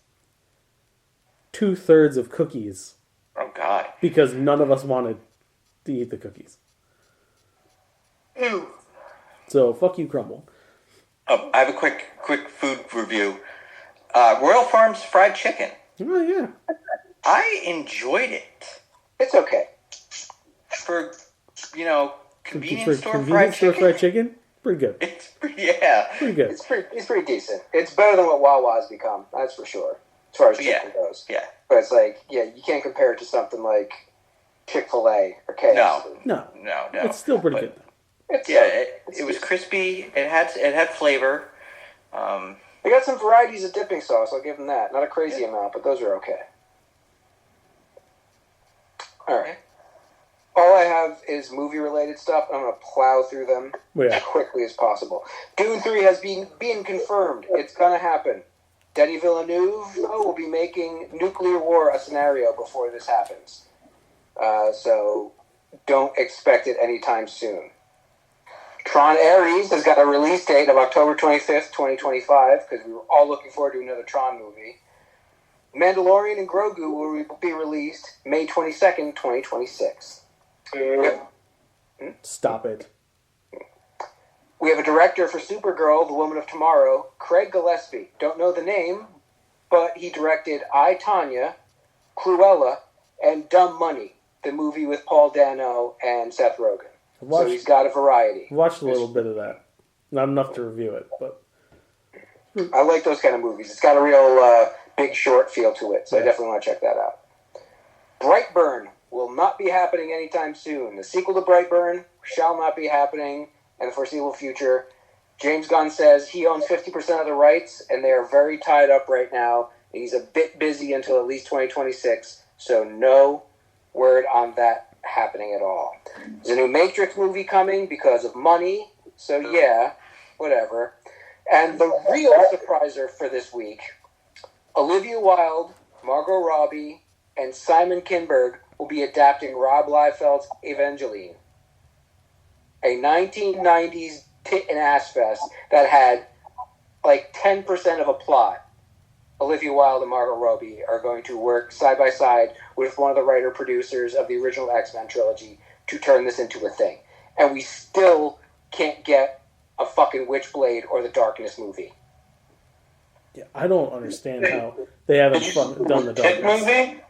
2/3 of cookies Oh God. because none of us wanted to eat the cookies. Ew. So fuck you, Crumble. Oh, I have a quick food review. Royal Farms fried chicken. Oh yeah, I enjoyed it. it's okay. For, convenience for store convenience store fried chicken, pretty good. It's pretty, yeah. Pretty good. It's pretty decent. It's better than what Wawa's become. That's for sure, as far as Yeah. chicken goes. Yeah. But it's like, yeah, you can't compare it to something like Chick-fil-A or KFC. No, No. it's still pretty But, good. It's, Yeah, it's it was decent. crispy. It had flavor. They got some varieties of dipping sauce. I'll give them that. Not a crazy amount, but those are okay. All right. All I have is movie-related stuff. I'm going to plow through them Well, yeah. as quickly as possible. Dune 3 has been confirmed. It's going to happen. Denis Villeneuve will be making nuclear war a scenario before this happens. So don't expect it anytime soon. Tron Ares has got a release date of October 25th, 2025, because we were all looking forward to another Tron movie. Mandalorian and Grogu will be released May 22nd, 2026. Stop it. We have a director for Supergirl, The Woman of Tomorrow, Craig Gillespie. Don't know the name, but he directed I, Tonya, Cruella, and Dumb Money, the movie with Paul Dano and Seth Rogen. So he's got a variety. Watched a little bit of that. Not enough to review it, but I like those kind of movies. It's got a real Big Short feel to it, so I definitely want to check that out. Brightburn will not be happening anytime soon. The sequel to Brightburn shall not be happening in the foreseeable future. James Gunn says he owns 50% of the rights, and they are very tied up right now. He's a bit busy until at least 2026, so no word on that happening at all. There's a new Matrix movie coming because of money, so yeah, whatever. And the real surpriser for this week, Olivia Wilde, Margot Robbie, and Simon Kinberg will be adapting Rob Liefeld's Evangeline, a 1990s tit and ass fest that had like 10% of a plot. Olivia Wilde and Margot Robbie are going to work side by side with one of the writer-producers of the original X-Men trilogy to turn this into a thing. And we still can't get a fucking Witchblade or the Darkness movie. Yeah, I don't understand how they haven't done the Tit Douglas. movie?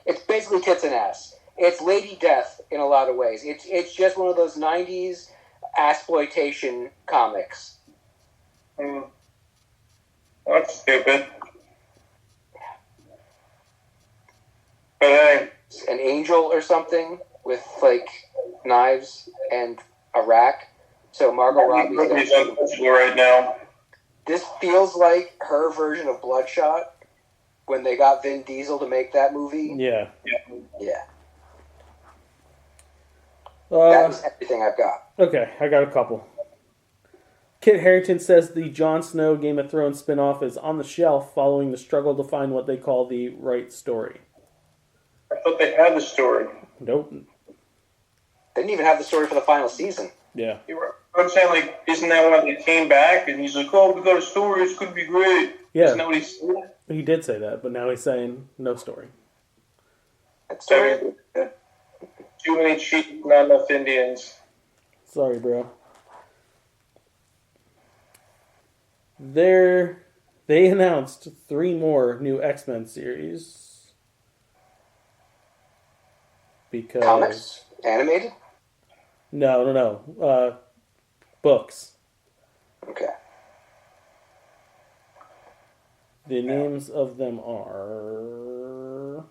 It's basically tits and ass. It's Lady Death in a lot of ways. It's just one of those 90s exploitation comics. That's stupid. But hey, An angel or something with, like, knives and a rack. So Margot Robbie's Robbie's... untouchable right now. This feels like her version of Bloodshot when they got Vin Diesel to make that movie. Yeah. Yeah. That is everything I've got. Okay, I got a couple. Kit Harington says the Jon Snow Game of Thrones spinoff is on the shelf following the struggle to find what they call the right story. I thought they had the story. Nope. They didn't even have the story for the final season. Yeah. I'm saying, like, isn't that when they came back and he's like, oh, we got a story, it's going to be great. Yeah. Isn't that what he said? He did say that, but now he's saying no story. That story. Too many cheap, not enough Indians. Sorry, bro. They announced 3 more new X-Men series. Because... Comics? Animated? No. Books. Okay. The names of them are...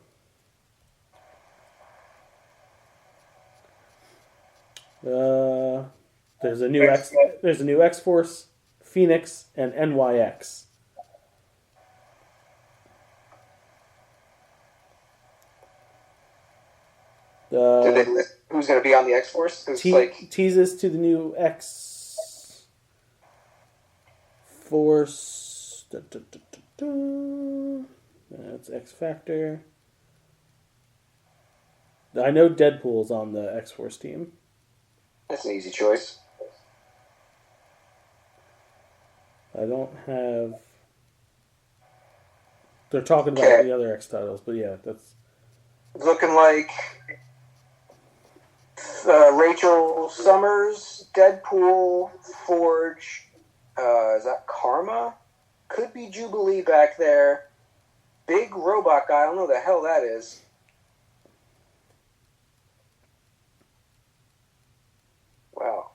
there's a new X-Force, Phoenix, and NYX. Who's going to be on the X-Force? Teases to the new X-Force. That's X-Factor. I know Deadpool's on the X-Force team. That's an easy choice. I don't have... They're talking about the other X titles, but yeah, that's... Looking like Rachel Summers, Deadpool, Forge, is that Karma? Could be Jubilee back there. Big robot guy, I don't know who the hell that is. Wow.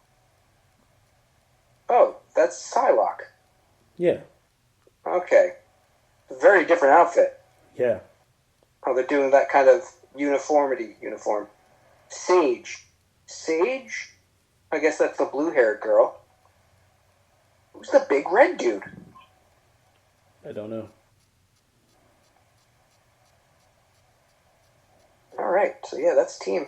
Oh, that's Psylocke. Yeah. Okay. Very different outfit. Yeah. Oh, they're doing that kind of uniform. Sage. Sage? I guess that's the blue-haired girl. Who's the big red dude? I don't know. Alright, so yeah, that's team.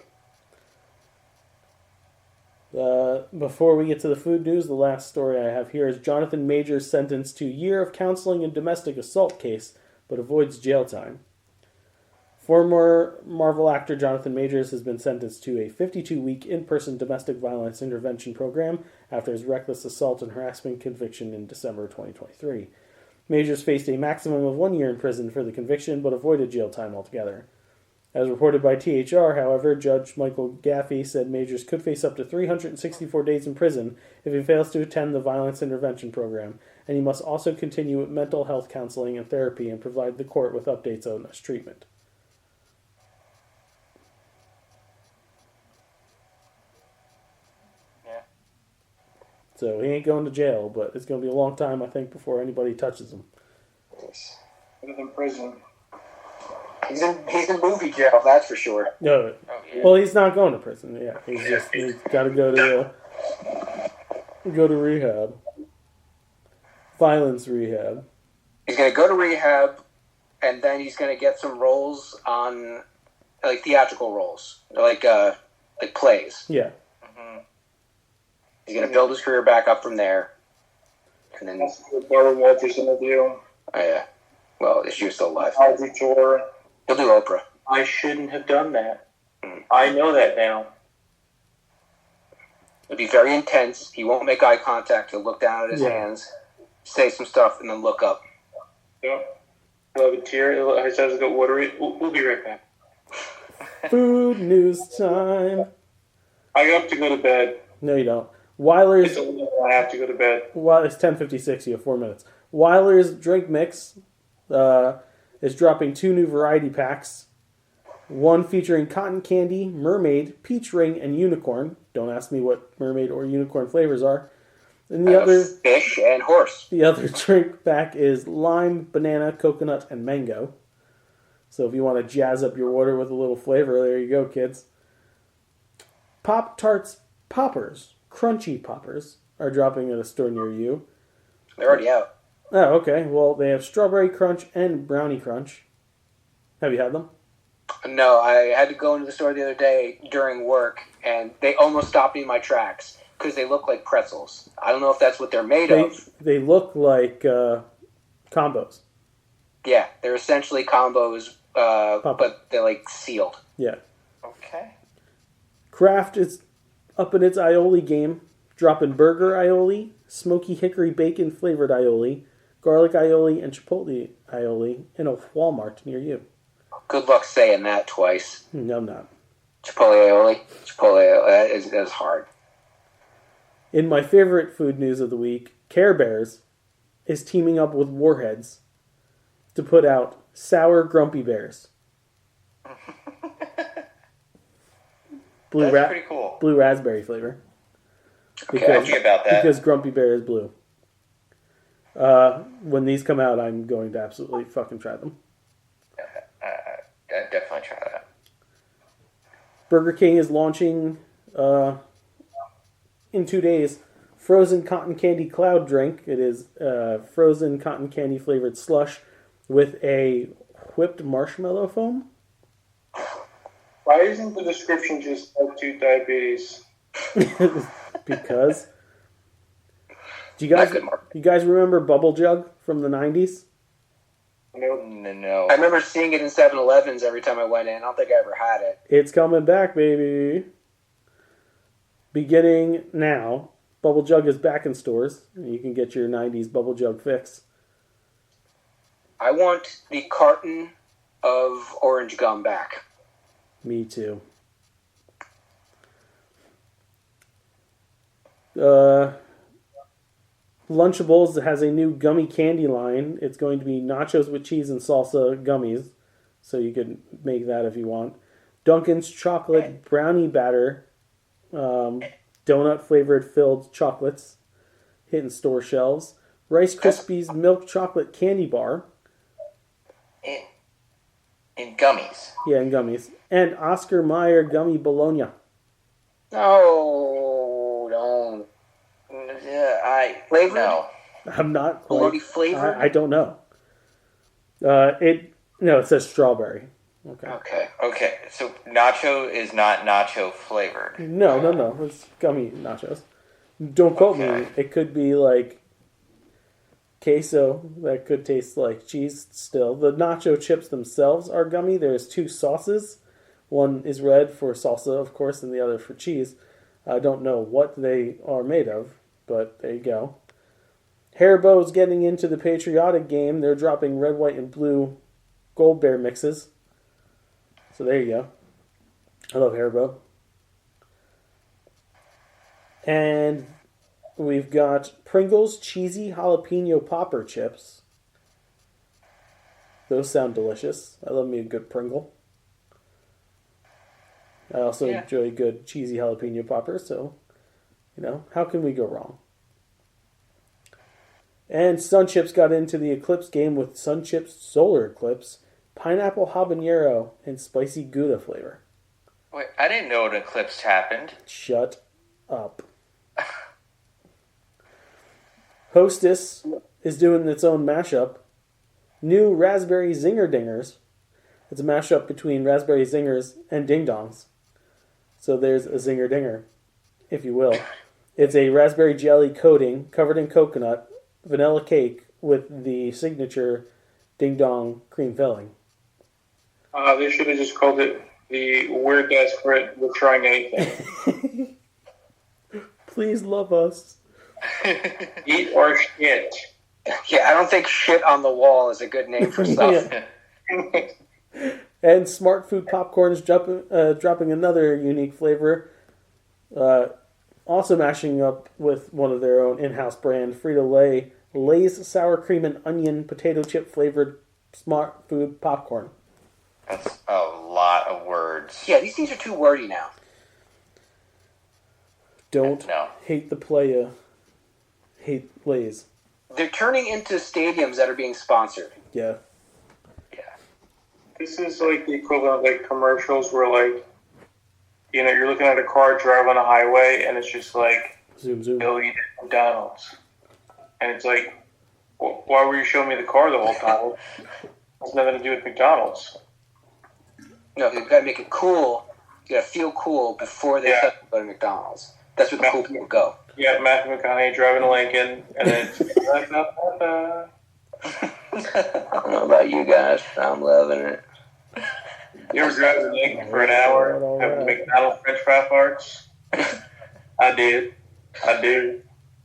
Before we get to the food news, the last story I have here is Jonathan Majors sentenced to year of counseling and domestic assault case, but avoids jail time. Former Marvel actor Jonathan Majors has been sentenced to a 52-week in-person domestic violence intervention program after his reckless assault and harassment conviction in December 2023. Majors faced a maximum of 1 year in prison for the conviction, but avoided jail time altogether. As reported by THR, however, Judge Michael Gaffey said Majors could face up to 364 days in prison if he fails to attend the violence intervention program, and he must also continue with mental health counseling and therapy and provide the court with updates on his treatment. Yeah. So he ain't going to jail, but it's going to be a long time, I think, before anybody touches him. Nice. He's in prison. He's in movie jail, that's for sure. No, well, he's not going to prison. Yeah, he's got to go to rehab, violence rehab. He's going to go to rehab, and then he's going to get some roles on, like, theatrical roles, like plays. Yeah. Mm-hmm. He's going to build his career back up from there, and then. That's what Barbara Walters interview. Oh yeah. Well, if she was still alive. Audrey Tour. He'll do Oprah. I shouldn't have done that. I know that now. It'll be very intense. He won't make eye contact. He'll look down at his hands, say some stuff, and then look up. Yeah. He'll have a tear. His eyes will go watery. We'll be right back. Food news time. I have to go to bed. No, you don't. Weiler's. I have to go to bed. Well, it's 10:56. You have 4 minutes. Weiler's Drink Mix is dropping 2 new variety packs. One featuring cotton candy, mermaid, peach ring, and unicorn. Don't ask me what mermaid or unicorn flavors are. And the other fish and horse. The other drink pack is lime, banana, coconut, and mango. So if you want to jazz up your water with a little flavor, there you go, kids. Pop-Tarts Poppers, Crunchy Poppers, are dropping at a store near you. They're already out. Oh, okay. Well, they have Strawberry Crunch and Brownie Crunch. Have you had them? No, I had to go into the store the other day during work, and they almost stopped me in my tracks because they look like pretzels. I don't know if that's what they're made of. They look like combos. Yeah, they're essentially combos, but they're like sealed. Yeah. Okay. Kraft is up in its aioli game, dropping burger aioli, smoky hickory bacon flavored aioli, garlic aioli, and chipotle aioli in a Walmart near you. Good luck saying that twice. No, I'm not. Chipotle aioli. That is hard. In my favorite food news of the week, Care Bears is teaming up with Warheads to put out Sour Grumpy Bears. That's pretty cool. Blue raspberry flavor. Okay, I'll see about that. Because Grumpy Bear is blue. When these come out, I'm going to absolutely fucking try them. I'd definitely try that. Burger King is launching in 2 days frozen cotton candy cloud drink. It is frozen cotton candy flavored slush with a whipped marshmallow foam. Why isn't the description just type 2 diabetes? Because do you guys remember Bubble Jug from the 90s? No. I remember seeing it in 7-Elevens every time I went in. I don't think I ever had it. It's coming back, baby. Beginning now, Bubble Jug is back in stores. You can get your 90s Bubble Jug fix. I want the carton of orange gum back. Me too. Lunchables has a new gummy candy line. It's going to be nachos with cheese and salsa gummies. So you could make that if you want. Dunkin's chocolate brownie batter. Donut flavored filled chocolates. Hitting store shelves. Rice Krispies milk chocolate candy bar. In gummies. Yeah, in gummies. And Oscar Mayer gummy bologna. No, don't. Flavored? No. I'm not Bologna quite. flavored? I don't know. It says strawberry. Okay. So nacho is not nacho flavored. No. It's gummy nachos. Don't quote me. It could be like queso that could taste like cheese still. The nacho chips themselves are gummy. There's 2 sauces. One is red for salsa, of course, and the other for cheese. I don't know what they are made of, but there you go. Haribo's getting into the patriotic game. They're dropping red, white, and blue Gold Bear mixes. So there you go. I love Haribo. And we've got Pringles Cheesy Jalapeno Popper Chips. Those sound delicious. I love me a good Pringle. I also enjoy good cheesy jalapeno poppers, so, how can we go wrong? And Sun Chips got into the Eclipse game with Sun Chips Solar Eclipse, pineapple habanero, and spicy Gouda flavor. Wait, I didn't know an eclipse happened. Shut up. Hostess is doing its own mashup. New Raspberry Zinger Dingers. It's a mashup between Raspberry Zingers and Ding Dongs. So there's a Zinger Dinger, if you will. It's a raspberry jelly coating covered in coconut, vanilla cake with the signature Ding Dong cream filling. They should have just called it the We're Desperate, We're Trying Anything. Please love us. Eat or shit. Yeah, I don't think shit on the wall is a good name for stuff. And Smart Food Popcorn is dropping another unique flavor. Also mashing up with one of their own in-house brand, Frito-Lay Lay's sour cream and onion potato chip flavored smart food popcorn. That's a lot of words. Yeah, these things are too wordy now. Don't No. hate the playa. Hate Lay's. They're turning into stadiums that are being sponsored. Yeah. This is like the equivalent of like commercials where like, you know, you're looking at a car drive on a highway and it's just like, Zoom, zoom. go eat at McDonald's. And it's like, why were you showing me the car the whole time? It has nothing to do with McDonald's. No, you've got to make it cool. You got to feel cool before they start to go to McDonald's. That's where the cool people go. You got Matthew McConaughey driving a Lincoln, and then it's I don't know about you guys, but I'm loving it. You ever drive a Lincoln for an hour, having McDonald's French fry farts? I did. I do.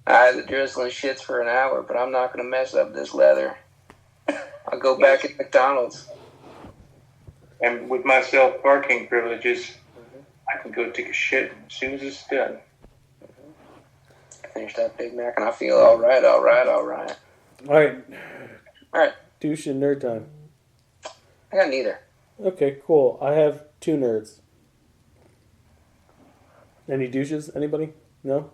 I had the drizzling shits for an hour, but I'm not going to mess up this leather. I'll go back at McDonald's. And with my self-parking privileges, I can go take a shit as soon as it's done. Finish that Big Mac, and I feel all right. All right. All right. Douche and nerd time. I got neither. Okay, cool. I have 2 nerds. Any douches? Anybody? No?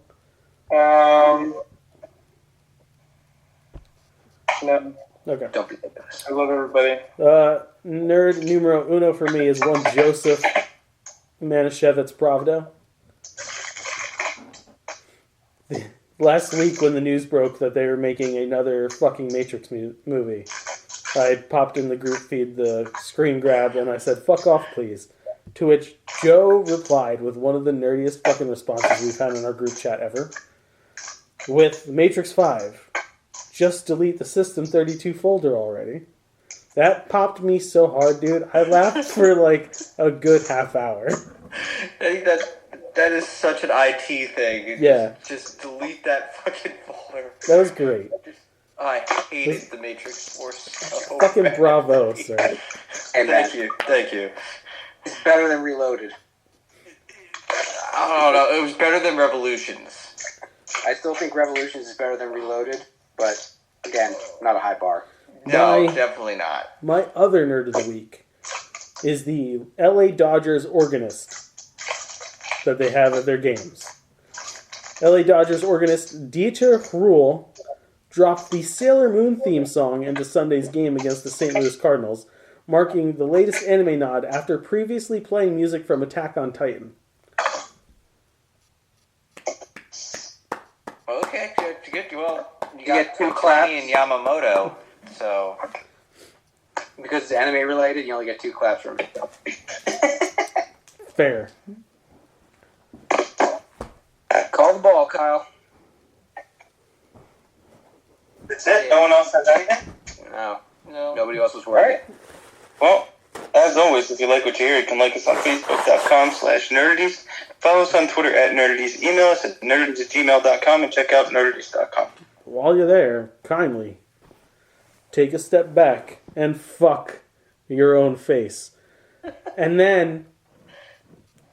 No. Okay. Don't be like this. I love everybody. Nerd numero uno for me is one Joseph Manischewitz Pravda. Last week when the news broke that they were making another fucking Matrix movie, I popped in the group feed the screen grab and I said, fuck off please. To which Joe replied with one of the nerdiest fucking responses we've had in our group chat ever. With Matrix 5, just delete the System 32 folder already. That popped me so hard, dude. I laughed for like a good half hour. I think that is such an IT thing. Yeah. Just delete that fucking folder. That was great. I hated the Matrix Force so Fucking bad. bravo, sir. Hey, man, Thank you. it's better than Reloaded. I don't know. It was better than Revolutions. I still think Revolutions is better than Reloaded, but again, not a high bar. No, My- definitely not. My other nerd of the week is the LA Dodgers organist that they have at their games. LA Dodgers organist Dieter Ruhl dropped the Sailor Moon theme song into Sunday's game against the St. Louis Cardinals, marking the latest anime nod after previously playing music from Attack on Titan. Okay, good. Well, you get two Kotani claps. and Yamamoto, so Because it's anime related, you only get 2 claps from me. Fair. Call the ball, Kyle. That's it? No one else has anything? No, no. nobody else was All worried. right. Well, as always, if you like what you hear, you can like us on Facebook.com/Nerdities. Follow us on Twitter @Nerdities. Email us at nerdities@gmail.com and check out nerdities.com. While you're there, kindly take a step back and fuck your own face. And then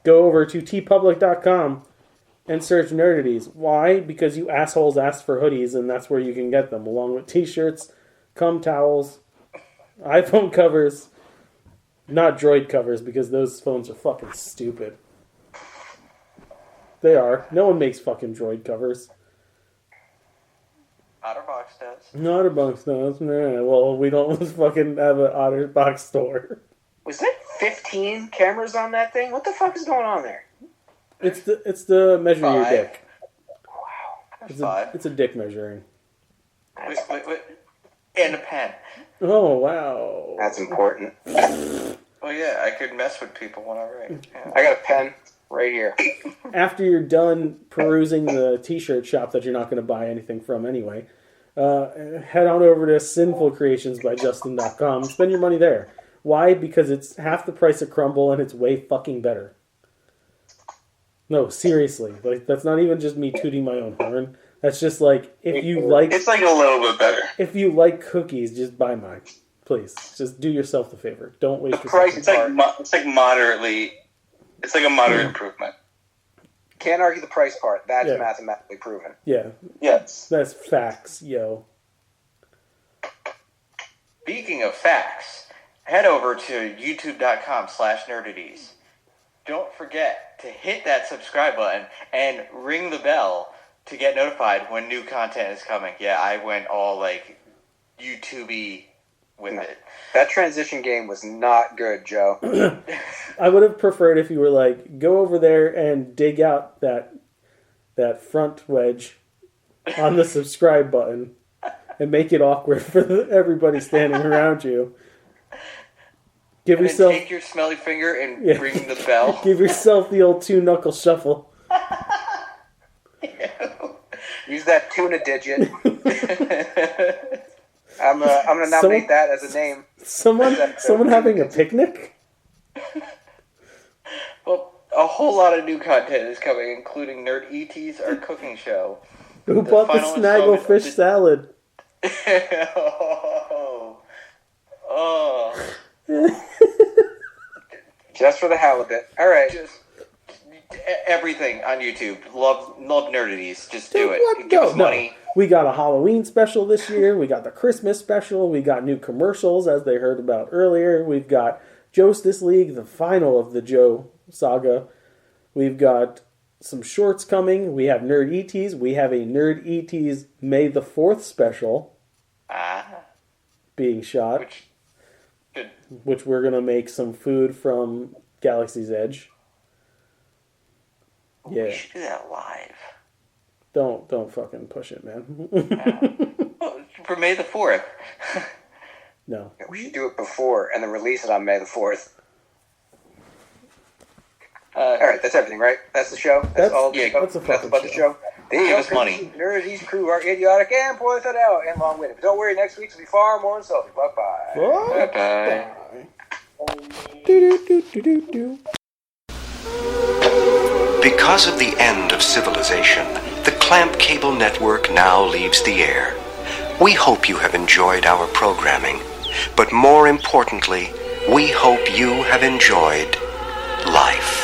go over to tpublic.com and search Nerdities. Why? Because you assholes asked for hoodies, and that's where you can get them, along with t-shirts, cum towels, iPhone covers, not Droid covers, because those phones are fucking stupid. They are. No one makes fucking Droid covers. OtterBox does. OtterBox does. Nah, well, we don't fucking have an OtterBox store. Was that 15 cameras on that thing? What the fuck is going on there? It's the measure your 5. dick. Wow. It's 5. it's a dick measuring. Wait. And a pen. Oh wow. That's important. Oh yeah, I could mess with people when I write. Yeah. I got a pen right here. After you're done perusing the t-shirt shop that you're not going to buy anything from anyway, head on over to sinfulcreationsbyjustin.com and spend your money there. Why? Because it's half the price of Crumble and it's way fucking better. No, seriously. Like, that's not even just me tooting my own horn. That's just like, if you like It's like a little bit better. if you like cookies, just buy mine. Please. Just do yourself the favor. Don't waste your price fucking time. It's like moderately. It's like a moderate improvement. Can't argue the price part. That's Yeah. mathematically proven. Yeah. Yes. That's facts, yo. Speaking of facts, head over to youtube.com/nerdities. Don't forget to hit that subscribe button and ring the bell to get notified when new content is coming. Yeah, I went all like YouTube-y with it. That transition game was not good, Joe. I would have preferred if you were like, go over there and dig out that front wedge on the subscribe button and make it awkward for everybody standing around you. Give And yourself then take your smelly finger and Yeah. ring the bell. give yourself the old 2-knuckle shuffle. Use that tuna digit. I'm gonna nominate that as a name. Someone having a picnic? Well, a whole lot of new content is coming, including Nerd E.T.'s, our cooking show. Who bought the final snaggle installment fish of the- salad? oh. Just for the halibut. All right. Just everything on YouTube. Love Nerdities. Just do it. What? Give us money. We got a Halloween special this year. We got the Christmas special. We got new commercials, as they heard about earlier. We've got Justice League, the final of the Joe saga. We've got some shorts coming. We have Nerd ETs. We have a Nerd ETs May the 4th special being shot, which we're going to make some food from Galaxy's Edge. Yeah. We should do that live. Don't fucking push it, man. For May the 4th. No. We should do it before and then release it on May the 4th. All right, that's everything, right? That's the show. That's all. yeah, that's a fucking about the show. The Give us money. Nerdy's crew are idiotic and pointed out and long-winded. But don't worry, next week's will be far more insulting. Bye-bye. Bye-bye. Do-do-do-do-do-do. Because of the end of civilization, the Clamp Cable Network now leaves the air. We hope you have enjoyed our programming, but more importantly, we hope you have enjoyed life.